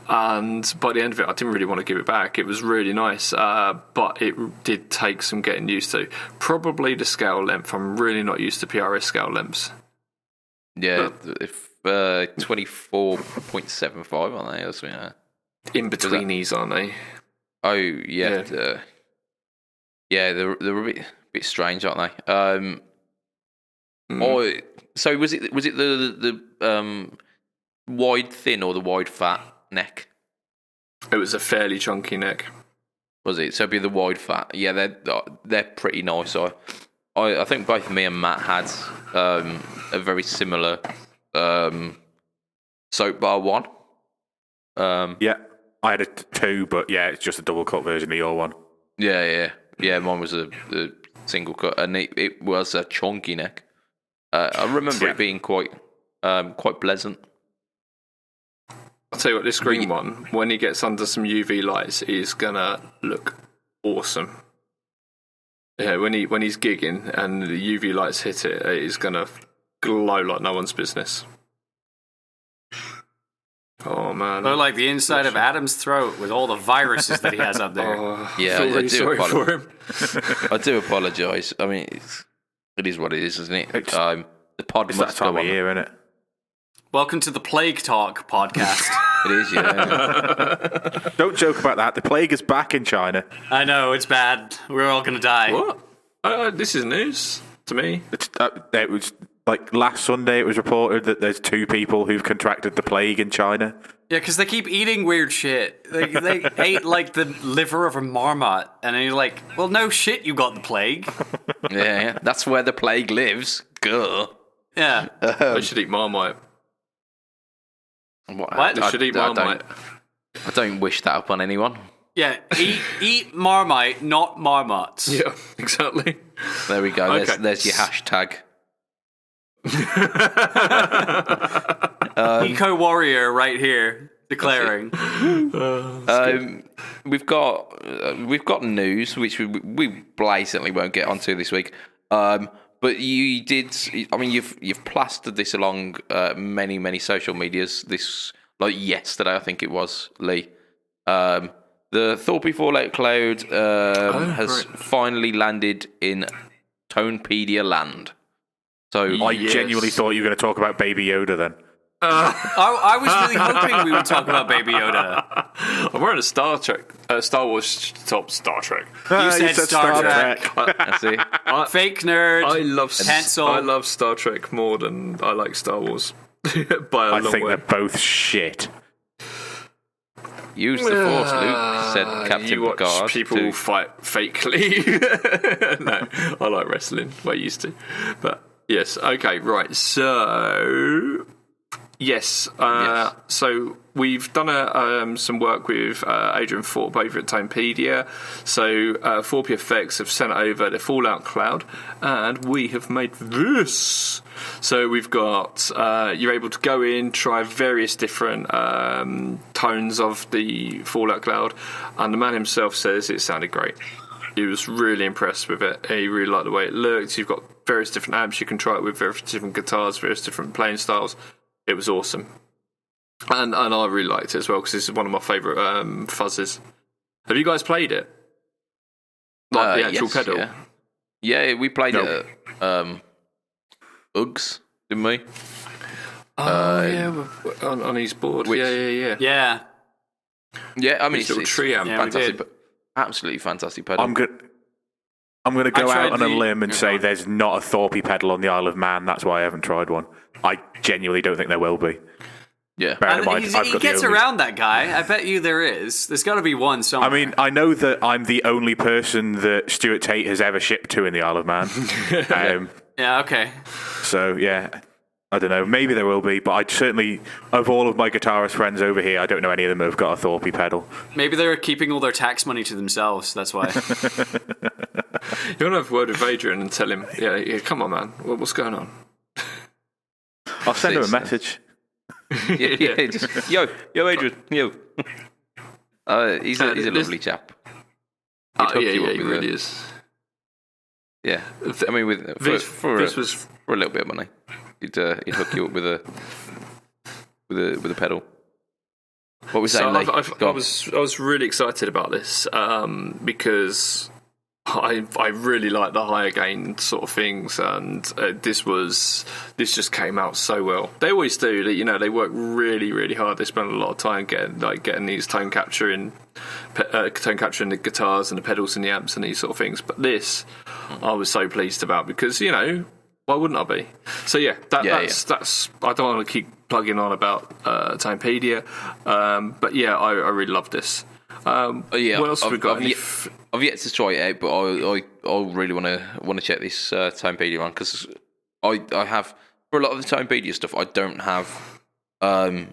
And by the end of it, I didn't really want to give it back. It was really nice, but it did take some getting used to. Probably the scale length. I'm really not used to PRS scale lengths. Yeah, if 24.75 aren't they? Or something like that. In betweenies, aren't they? Oh yeah, Yeah. they're a bit strange, aren't they? Or so was it the wide thin or the wide fat neck? It was a fairly chunky neck. Was it? So it'd be the wide fat. Yeah, they're pretty nice. I think both me and Matt had a very similar soap bar one. Yeah, I had a 2, but yeah, it's just a double cut version of your one. Yeah. Mine was a single cut, and it was a chunky neck. I remember it being quite pleasant. I'll tell you what, this green one, when he gets under some UV lights, is gonna look awesome. Yeah, when he's gigging and the UV lights hit it, it is gonna glow like no one's business. Oh man! Look like the inside of Adam's throat with all the viruses that he has up there. Yeah, feel I really do sorry for him. I do apologise. I mean, it is what it is, isn't it? The pod It's that must time go of on. year, isn't it? Welcome to the Plague Talk podcast. It is, yeah. Don't joke about that. The plague is back in China. I know, it's bad. We're all going to die. What? This is news to me. It was like last Sunday. It was reported that there's 2 people who've contracted the plague in China. Yeah, because they keep eating weird shit. They ate like the liver of a marmot, and then you're like, well, no shit, you got the plague. Yeah, that's where the plague lives. Gah. Yeah. They should eat Marmite. What? They should eat Marmite. I don't wish that upon anyone. Yeah, eat Marmite, not marmots. Yeah, exactly. There we go. Okay. There's your hashtag. Eco warrior right here declaring. We've got news which we blatantly won't get onto this week. But you did. I mean, you've plastered this along many social medias. This like yesterday, I think it was, Lee. The Thorpe Fallout Cloud has finally landed in Tonepedia land. So I genuinely thought you were going to talk about Baby Yoda then. I was really hoping we would talk about Baby Yoda. I'm wearing a Star Wars top. Star Trek. You said Star Trek. I see. Fake nerd. I love pencil. I love Star Trek more than I like Star Wars by a long I think way. they're both shit. Use the Force, Luke, said Captain You watch Picard. people fight fakely. No, I like wrestling. I used to, but yes. Okay, right. So Yes. Yes. So we've done some work with Adrian Thorpe over at Timepedia. So 4PFX have sent over the Fallout Cloud, and we have made this. So we've got you're able to go in, try various different tones of the Fallout Cloud, and the man himself says it sounded great. He was really impressed with it. He really liked the way it looked. You've got various different amps you can try it with, various different guitars, various different playing styles. It was awesome, and I really liked it as well because it's one of my favourite fuzzes. Have you guys played it? Like the actual pedal? Yeah, we played it at Uggs, didn't we? On his board. Yeah. Yeah, I mean, His little tree amp. fantastic, absolutely fantastic pedal. I'm going to go out on a limb and say there's not a Thorpe pedal on the Isle of Man. That's why I haven't tried one. I genuinely don't think there will be. Yeah. Bear in mind, He gets around that guy. I bet you there is. There's got to be one somewhere. I mean, I know that I'm the only person that Stuart Tate has ever shipped to in the Isle of Man. yeah, okay. So, yeah, I don't know. Maybe there will be, but I certainly, of all of my guitarist friends over here, I don't know any of them who have got a Thorpe pedal. Maybe they're keeping all their tax money to themselves. That's why. You want to have a word with Adrian and tell him, yeah, come on, man, what's going on? I'll send him a message. yeah, just, yo, Adrian, yo. He's a lovely chap. He really is. Yeah, I mean, for a little bit of money, he'd hook you up with a pedal. What was that? I was really excited about this because I really like the higher gain sort of things, and this just came out so well. They always do. They work really, really hard. They spend a lot of time getting these tone capturing the guitars and the pedals and the amps and these sort of things. But this, I was so pleased about because why wouldn't I be? So yeah, that's. I don't want to keep plugging on about Timepedia, but yeah, I really love this. What else have we got? I've yet to try it out, but I really want to check this Timepedia on because I have, for a lot of the Timepedia stuff, I don't have a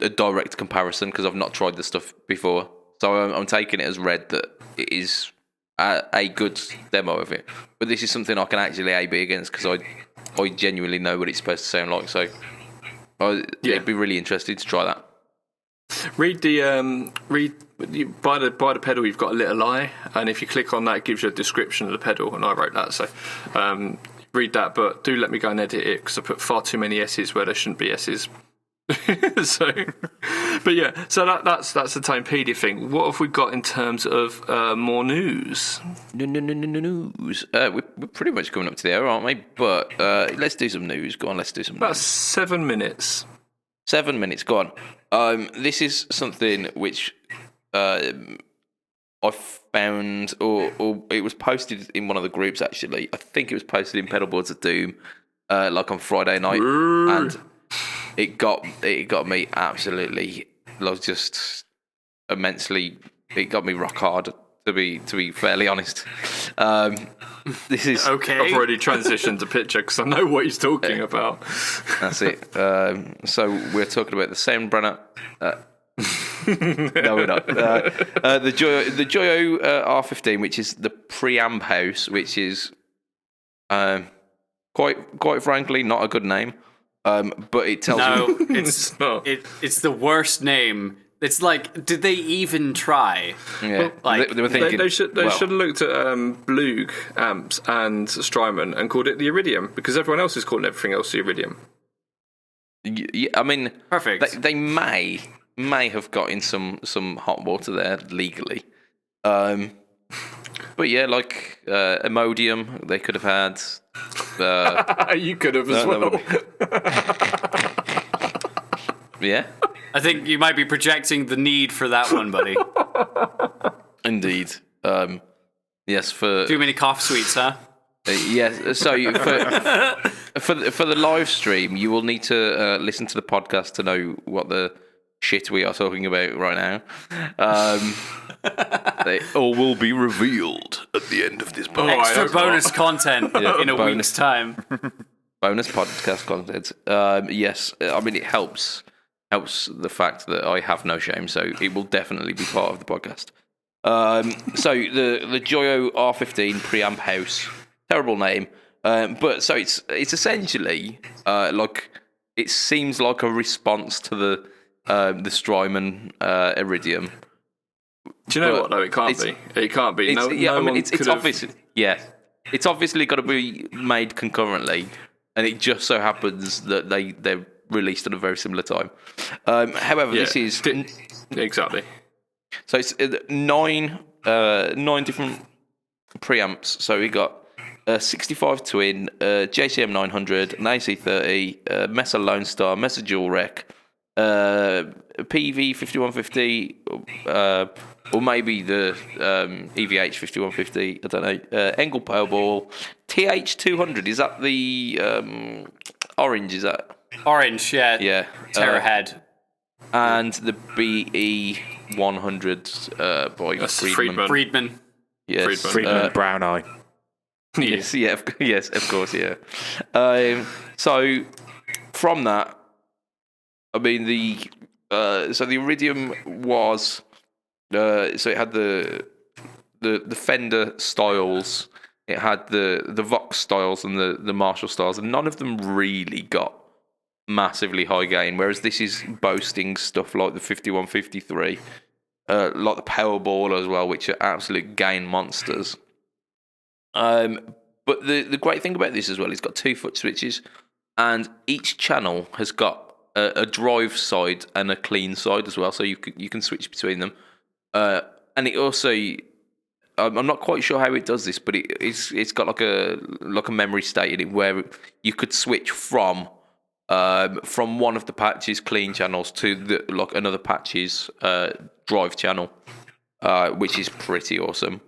direct comparison because I've not tried the stuff before. So I'm taking it as read that it is a good demo of it. But this is something I can actually A/B against because I genuinely know what it's supposed to sound like. So it'd be really interesting to try that. Read by the pedal. You've got a little eye, and if you click on that, it gives you a description of the pedal. And I wrote that, so read that. But do let me go and edit it because I put far too many S's where there shouldn't be S's. So that's the Timepedia thing. What have we got in terms of more news? News. We're pretty much coming up to the hour, aren't we? But let's do some news. Go on, let's do some. About news. 7 minutes. 7 minutes. Go on. This is something which I found, or it was posted in one of the groups. Actually, I think it was posted in Pedalboards of Doom, like on Friday night, and it got me absolutely, like, just immensely. It got me rock hard. To be fairly honest, this is okay. I've already transitioned to picture because I know what he's talking about. That's it. So we're talking about the Sandblasted. No, we're not. The Joyo R15, which is the preamp house, which is quite frankly not a good name. But it tells you it's not. It's the worst name. It's like, did they even try? Yeah, like they were thinking they should have looked at Blug amps and Strymon and called it the Iridium because everyone else is calling everything else the Iridium. Yeah, I mean, perfect. They may have got in some hot water there legally, but yeah, like Imodium, they could have had. You could have as well. Yeah. I think you might be projecting the need for that one, buddy. Indeed. Yes, for too many cough sweets, huh? Yes. So for the live stream, you will need to listen to the podcast to know what the shit we are talking about right now. They all will be revealed at the end of this podcast. Extra bonus content in a week's time. bonus podcast content. Yes, I mean it helps the fact that I have no shame, so it will definitely be part of the podcast. So the Joyo R15 preamp house, terrible name, but so it's essentially like it seems like a response to the Strymon Iridium. Do you know what? No, it can't be. It can't be. It's obviously it's obviously got to be made concurrently, and it just so happens that they're released at a very similar time. However, this is exactly. So it's 9 different preamps. So we got a 65 twin, JCM 900, an AC30, Mesa Lone Star, Mesa Dual Rec, PV 5150, or maybe the EVH 5150. I don't know. Engel Powerball, TH 200. Is that the orange? Is that orange? Yeah. Yeah. Terror head. And the BE 100 by Friedman. Yes. Friedman Brown Eye. Yes, yes, of course, yeah. So from that, I mean so the Iridium was so it had the Fender styles, it had the Vox styles and the Marshall styles, and none of them really got massively high gain, whereas this is boasting stuff like the 5153, like the Powerball as well, which are absolute gain monsters. But the great thing about this as well, it's got 2 foot switches, and each channel has got a drive side and a clean side as well, so you can switch between them. And it also, I'm not quite sure how it does this, but it's got like a memory state in it where you could switch from one of the patches clean channels to another patch's drive channel, which is pretty awesome.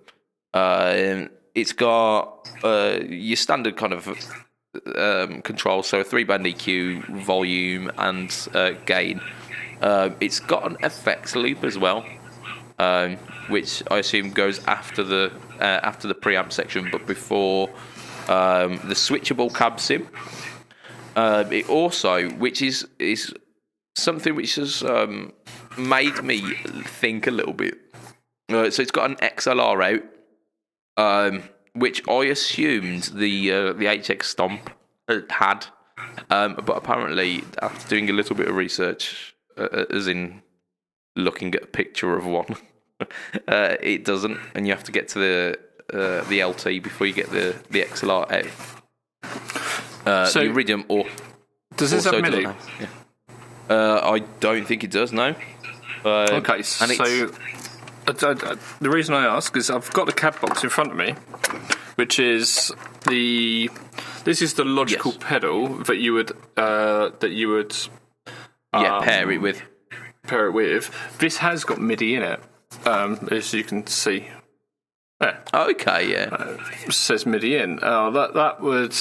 It's got your standard kind of control, so a 3-band EQ, volume, and gain. It's got an effects loop as well, which I assume goes after the preamp section, but before the switchable cab sim. It also, which is something which has made me think a little bit. So it's got an XLR out, which I assumed the HX Stomp had, but apparently after doing a little bit of research, as in looking at a picture of one, it doesn't, and you have to get to the LT before you get the XLR out. So the Iridium does this have MIDI? I don't think it does. No. Okay, so the reason I ask is I've got the cab box in front of me, which is this is the logical pedal that you would pair it with. This has got MIDI in it, as you can see. Yeah. Okay, yeah. It says MIDI in. That would.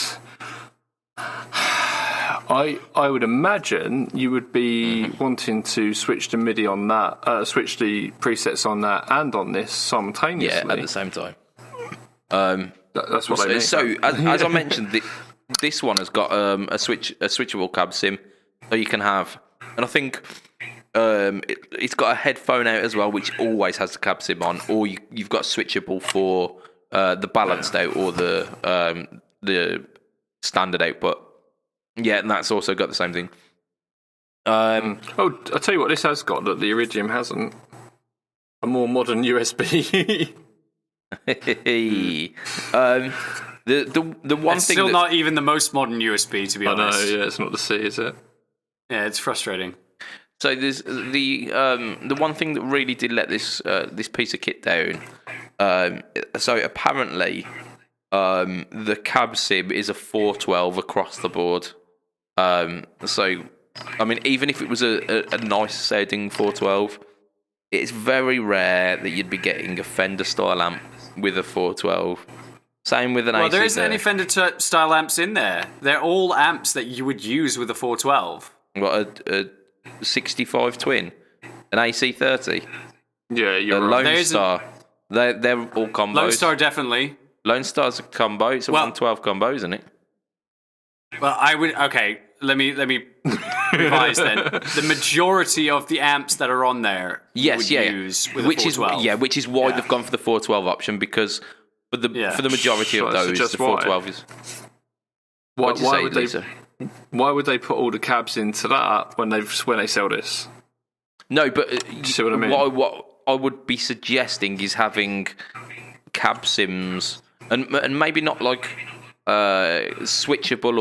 I would imagine you would be wanting to switch the MIDI on that, switch the presets on that and on this simultaneously. Yeah, at the same time. That's what I mean. So, as I mentioned, this one has got a switchable cab sim, so you can have, and I think it's got a headphone out as well, which always has the cab sim on, or you've got switchable for the balanced out or the standard output. Yeah, and that's also got the same thing. I'll tell you what this has got that the Iridium hasn't. A more modern USB. The one it's thing still not even the most modern USB, to be honest. I know, yeah, it's not the C, is it? Yeah, it's frustrating. So there's the one thing that really did let this piece of kit down. So apparently, the cab sim is a 412 across the board. So, I mean, even if it was a nice sounding 412, it's very rare that you'd be getting a Fender style amp with a 412. Same with an AC. Well, there isn't any Fender style amps in there. They're all amps that you would use with a 412. What, a 65 twin? An AC30? Yeah, you're right. Lone Star. They're all combos. Lone Star, definitely. Lone Star's a combo. It's a 112 combo, isn't it? Well, I would. Okay, let me revise then. The majority of the amps that are on there, Yes, you would use with which a is 412. which is why Yeah. they've gone for the 412 option, because for the majority Shall of I those, suggest the 412 is. What'd you say, would Lisa? why would they put all the cabs into that when they sell this? No, but See what I mean? what I would be suggesting is having cab sims, and maybe not like switchable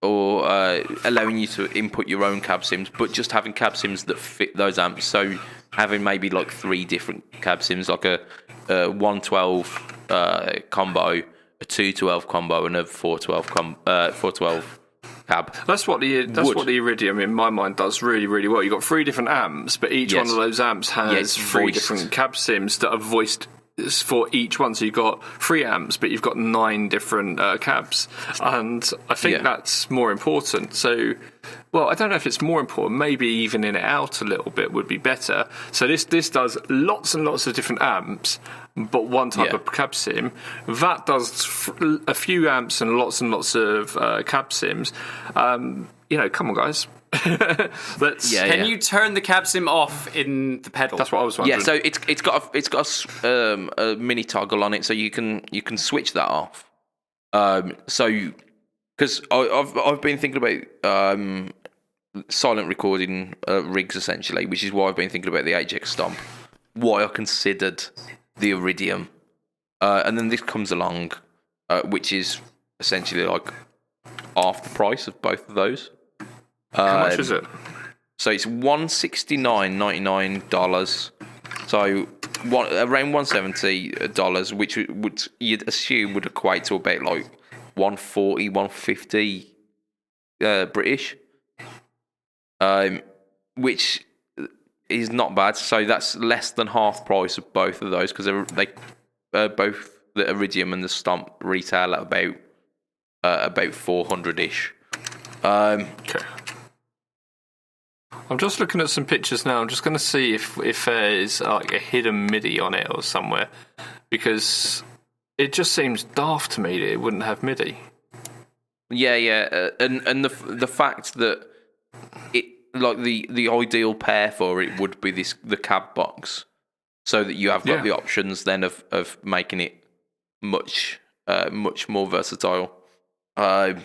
or allowing you to input your own cab sims, but just having cab sims that fit those amps. So having maybe like 3 different cab sims, like a 112 combo, a 212 combo, and a 412 cab. That's what the Iridium in my mind does really, really well. You've got 3 different amps, but each one of those amps has 3 voiced. different cab sims that are voiced for each one. So you've got 3 amps, but you've got 9 different cabs, and I think that's more important. So, well, I don't know if it's more important. Maybe evening it out a little bit would be better. So this does lots and lots of different amps, but one type of cab sim. That does a few amps and lots of cab sims. Come on, guys. Can you turn the cab sim off in the pedal? That's what I was wondering. Yeah, so it's got a mini toggle on it, so you can switch that off. So because I've been thinking about silent recording rigs essentially, which is why I've been thinking about the HX Stomp. Why I considered the Iridium, and then this comes along, which is essentially like half the price of both of those. How much is it? So it's $169.99. So around $170, which would you'd assume would equate to about like 140, 150 British, which is not bad. So that's less than half price of both of those, because they both the Iridium and the Stomp retail at about 400-ish. Okay. I'm just looking at some pictures now. I'm just going to see if there's like a hidden MIDI on it or somewhere, because it just seems daft to me that it wouldn't have MIDI. Yeah, and the fact that it like the ideal pair for it would be the cab box, so that you have got the options then of making it much more versatile. And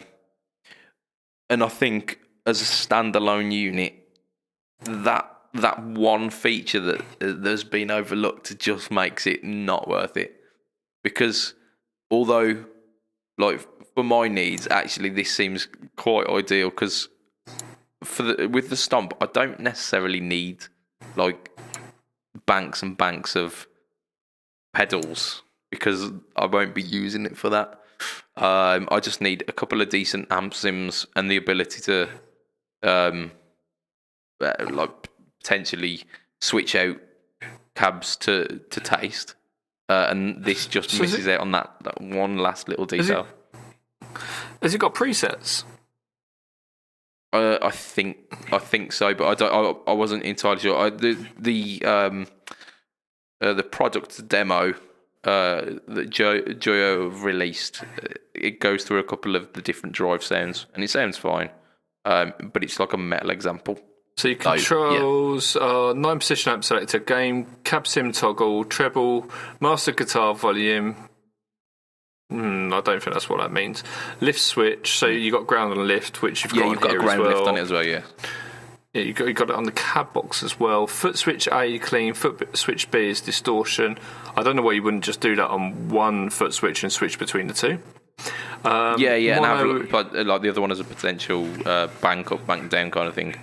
I think as a standalone unit, that one feature that there's been overlooked just makes it not worth it. Because although, like, for my needs, actually this seems quite ideal, because with the Stomp, I don't necessarily need like banks and banks of pedals, because I won't be using it for that. I just need a couple of decent amp sims and the ability to like potentially switch out cabs to taste, and this just misses out on that one last little detail. Has it got presets? I think so, but I wasn't entirely sure. The product demo that Joyo have released, it goes through a couple of the different drive sounds, and it sounds fine, but it's like a metal example. So you controls 9-position amp selector, gain, cab sim toggle, treble, master guitar volume. I don't think that's what that means. Lift switch, so you got ground and lift, which you've got on got here a ground as well. lift on it as well. Yeah, you got it on the cab box as well. Foot switch A clean, foot switch B is distortion. I don't know why you wouldn't just do that on one foot switch and switch between the two. And have like the other one as a potential bank up, bank down kind of thing.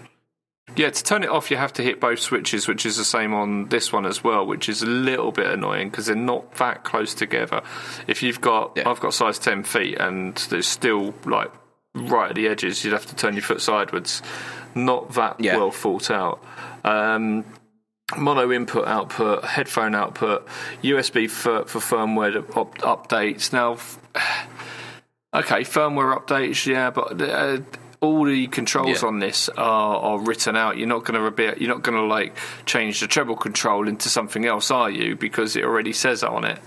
Yeah, to turn it off, you have to hit both switches, which is the same on this one as well, which is a little bit annoying because they're not that close together. If you've got, I've got size 10 feet, and there's still like right at the edges, you'd have to turn your foot sideways. Not that well thought out. Mono input output, headphone output, USB for firmware updates. Now, okay, firmware updates, but all the controls on this are written out. You're not going to like change the treble control into something else, are you? Because it already says that on it.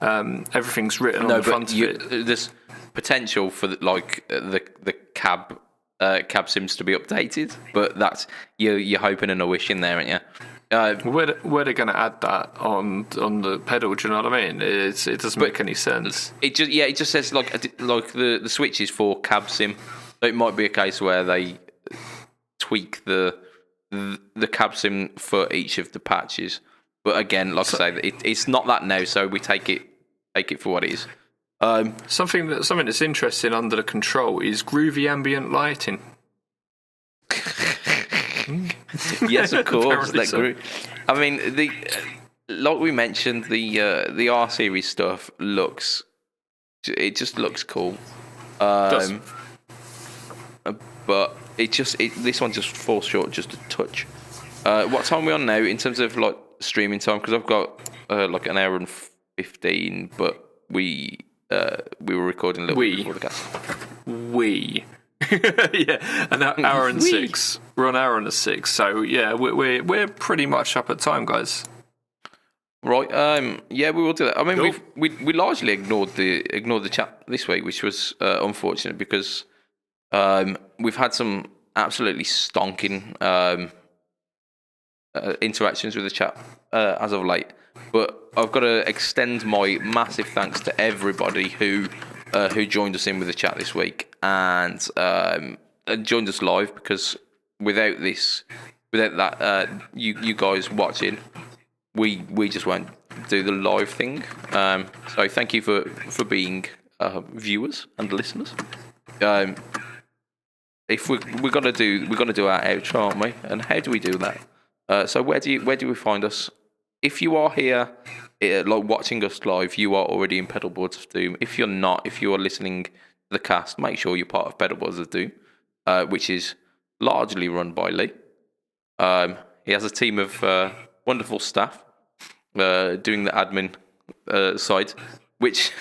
Everything's written on the front of it. potential for the cab sims to be updated, but that's you're hoping and a wishing there, aren't you? Where they're going to add that on the pedal? Do you know what I mean? It doesn't make any sense. It just says like the switch is for cab sim. So it might be a case where they tweak the cab sim for each of the patches. But again, like I say, it's not that now, so we take it for what it is. Something that's interesting under the control is groovy ambient lighting. Yes, of course. Apparently so. I mean, like we mentioned, the R series stuff just looks cool. But this one just falls short just a touch. What time are we on now in terms of like streaming time? Because I've got like an hour and 15, but we were recording a little bit before the cast. Yeah, an hour and 6. We're on hour and 6, so yeah, we're pretty much up at time, guys. Right. Yeah, we will do that. I mean, cool. we largely ignored the chat this week, which was unfortunate because we've had some absolutely stonking interactions with the chat as of late. But I've got to extend my massive thanks to everybody who joined us in with the chat this week and joined us live, because without that, you guys watching, we just won't do the live thing. So thank you for being viewers and listeners. If we're gonna do our outro, aren't we? And how do we do that? So where do we find us? If you are here, like watching us live, you are already in Pedalboards of Doom. If you're not, if you are listening to the cast, make sure you're part of Pedalboards of Doom, which is largely run by Lee. He has a team of wonderful staff doing the admin side, which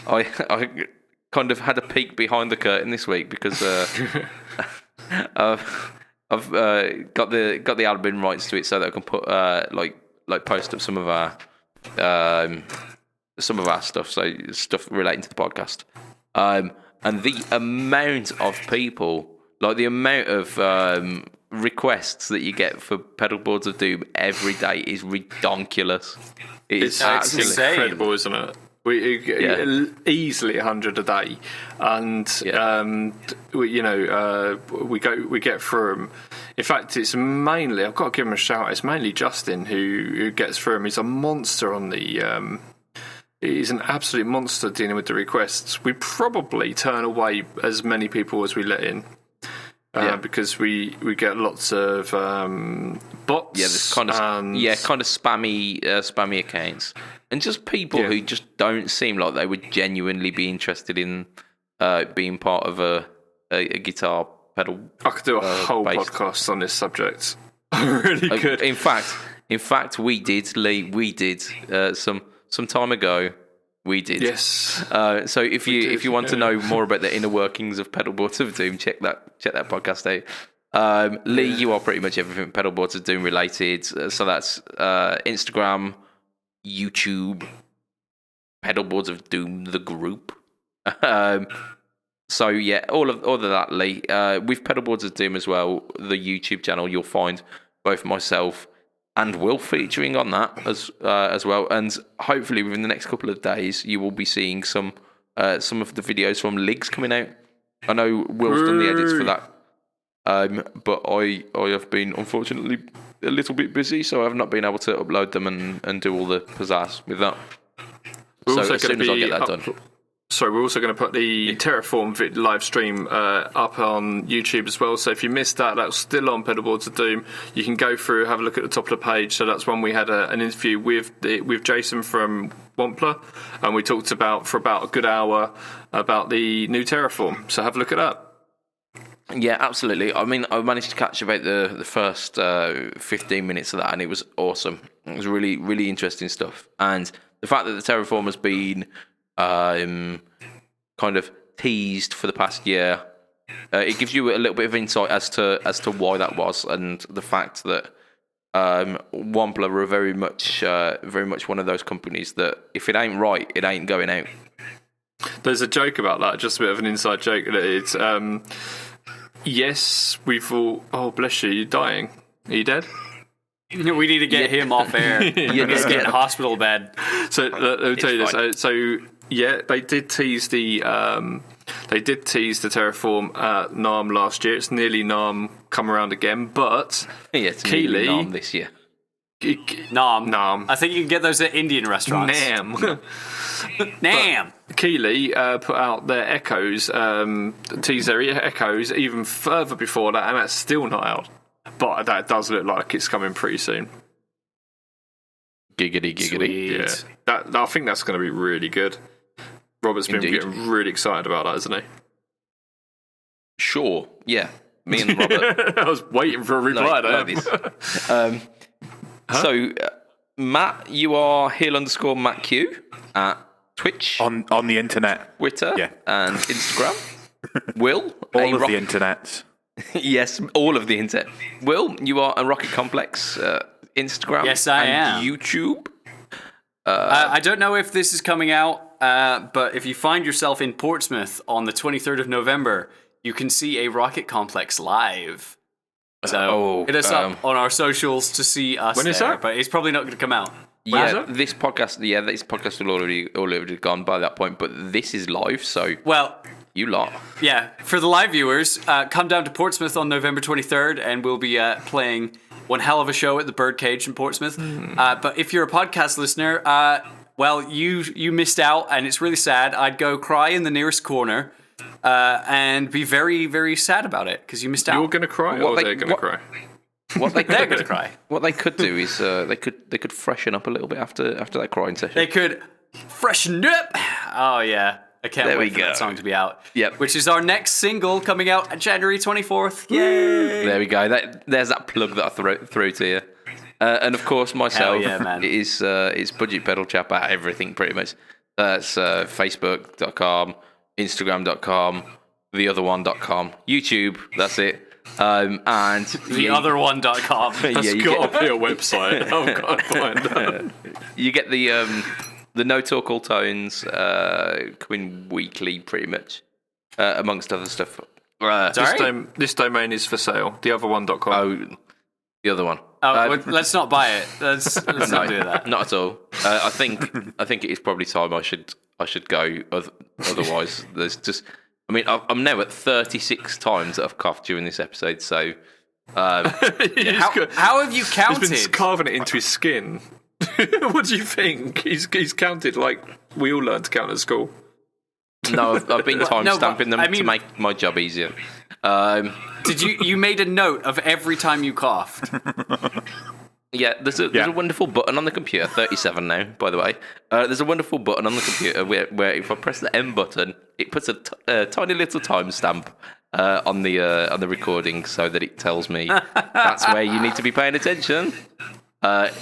I kind of had a peek behind the curtain this week because I've got the admin rights to it so that I can put like post up some of our stuff, so stuff relating to the podcast. And the amount of people, like the amount of requests that you get for Pedalboards of Doom every day is ridiculous. It's incredible, isn't it? Easily 100 a day, and we get through them. In fact, it's mainly, I've got to give him a shout. It's mainly Justin who gets through them. He's a monster on the. He's an absolute monster dealing with the requests. We probably turn away as many people as we let in. Because we get lots of bots. Yeah, this kind of spammy accounts, and just people who just don't seem like they would genuinely be interested in being part of a guitar pedal. I could do a whole podcast on this subject. I really could. In fact, we did, Lee. We did some time ago. We did. Yes. So if you want to know more about the inner workings of Pedalboards of Doom, check that podcast out. Lee, you are pretty much everything Pedalboards of Doom related. So that's Instagram, YouTube, Pedalboards of Doom, the group. So yeah, all of that, Lee. With Pedalboards of Doom as well, the YouTube channel, you'll find both myself and Will featuring on that as well, and hopefully within the next couple of days you will be seeing some of the videos from Liggs coming out. I know Will's done the edits for that, but I have been unfortunately a little bit busy, so I have not been able to upload them and do all the pizzazz with that. So as soon as I get that done. Sorry, we're also going to put the Terraform live stream up on YouTube as well. So if you missed that, that's still on Pedalboards of Doom. You can go through, have a look at the top of the page. So that's when we had an interview with Jason from Wampler, and we talked for about a good hour about the new Terraform. So have a look at that. Yeah, absolutely. I mean, I managed to catch about the first 15 minutes of that, and it was awesome. It was really, really interesting stuff. And the fact that the Terraform has been kind of teased for the past year, it gives you a little bit of insight as to why that was, and the fact that Wampler are very much one of those companies that if it ain't right, it ain't going out. There's a joke about that, just a bit of an inside joke. It's yes, we've all. Oh, bless you. You're dying. Are you dead? We need to get him off air. He's getting a hospital bed. So let me tell you this. So yeah, they did tease the Terraform NARM last year. It's nearly NARM come around again, but it's Keeley NARM this year. Nam. I think you can get those at Indian restaurants. Nam. Keeley put out their Echoes, teased their Echoes even further before that, and that's still not out. But that does look like it's coming pretty soon. Giggity. Sweet. Yeah, I think that's going to be really good. Robert's been getting really excited about that, hasn't he? Sure. Yeah. Me and Robert. I was waiting for a reply to this. So, Matt, you are Hill_Matt Q at Twitch, On the internet. Twitter, Yeah. and Instagram. Will, All of the internets. Yes, all of the internet. Will, you are a Rocket Complex Instagram. Yes, I am. YouTube. I don't know if this is coming out, but if you find yourself in Portsmouth on the 23rd of November, you can see a Rocket Complex live. So hit us up on our socials to see us when is there, that? but it's probably not going to come out. This podcast will already gone by that point, but this is live, so Well, you lot. yeah, for the live viewers, come down to Portsmouth on November 23rd, and we'll be playing one hell of a show at the Birdcage in Portsmouth. But if you're a podcast listener, well, you missed out, and it's really sad. I'd go cry in the nearest corner and be very, very sad about it, because you missed out. You're going to cry, or they're going to cry? They're going to cry. What they could do is they could freshen up a little bit after that crying session. They could freshen up. Oh, yeah. I can't There wait we for go. that song to be out. Yep. Which is our next single coming out January 24th. Yay! There we go. There's that plug that I threw to you. And of course, myself, Hell yeah, man. it's BudgetPedalChap at everything pretty much. That's Facebook.com, Instagram.com, theotherone.com, YouTube, that's it. And Theotherone.com. That's got to be a website. I've got to find that. You get the No Talk All Tones coming weekly pretty much, amongst other stuff. Sorry? This domain is for sale. Theotherone.com. Oh, the other one. Well, let's not buy it. Let's not do that. Not at all. I think it is probably time I should go. Otherwise, there's just. I mean, I'm now at 36 times that I've coughed during this episode. So, How have you counted? He's been carving it into his skin. What do you think? He's counted like we all learned to count at school. no, I've been time stamping them I mean- to make my job easier. Did you made a note of every time you coughed? Yeah, there's a wonderful button on the computer. 37 now, by the way. There's a wonderful button on the computer where if I press the M button, it puts a tiny little timestamp on the recording, so that it tells me that's where you need to be paying attention. The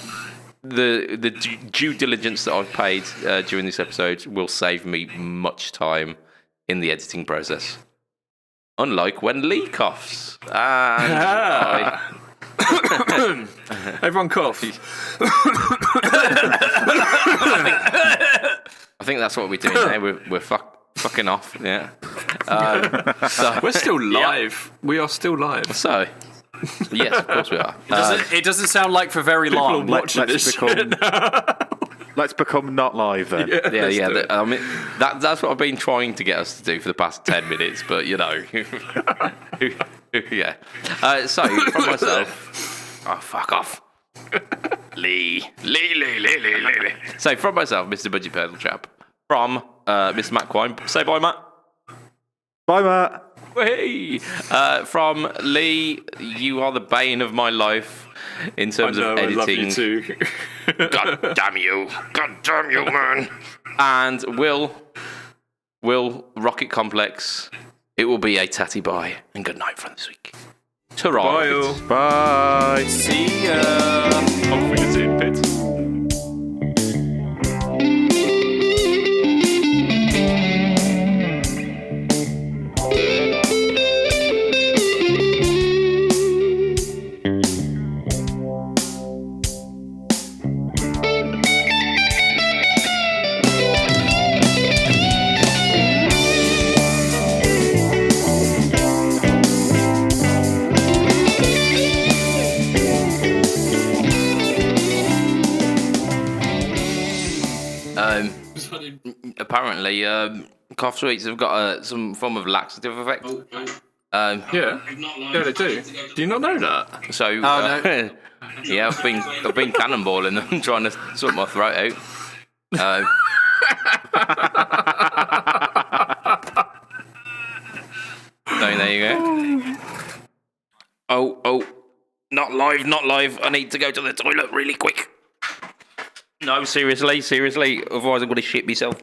due diligence that I've paid during this episode will save me much time in the editing process. Unlike when Lee coughs. And Everyone cough. I think that's what we're doing now. We're fucking off. Yeah. So We're still live. We are still live. So, yes, of course we are. It doesn't sound like for very long. Let's become not live then. Yeah. I mean, that's what I've been trying to get us to do for the past 10 minutes, but you know, yeah. So from myself, oh fuck off, Lee. So from myself, Mr. BudgetPedalChap, from Mr. Matt Quine. Say bye, Matt. Bye, Matt. Hey, from Lee, you are the bane of my life in terms of editing. I love you too. God damn you, man. And Will Rocket Complex. It will be a tatty bye and good night from this week. Ta-ra. Bye, all. Bye. See ya. Hopefully it's in bits. apparently, cough sweets have got some form of laxative effect. Yeah, they do. Do you not know that? So, no. yeah, I've been cannonballing them, trying to sort my throat out. So there you go. Oh, not live. I need to go to the toilet really quick. No, seriously, otherwise I'm going to shit myself.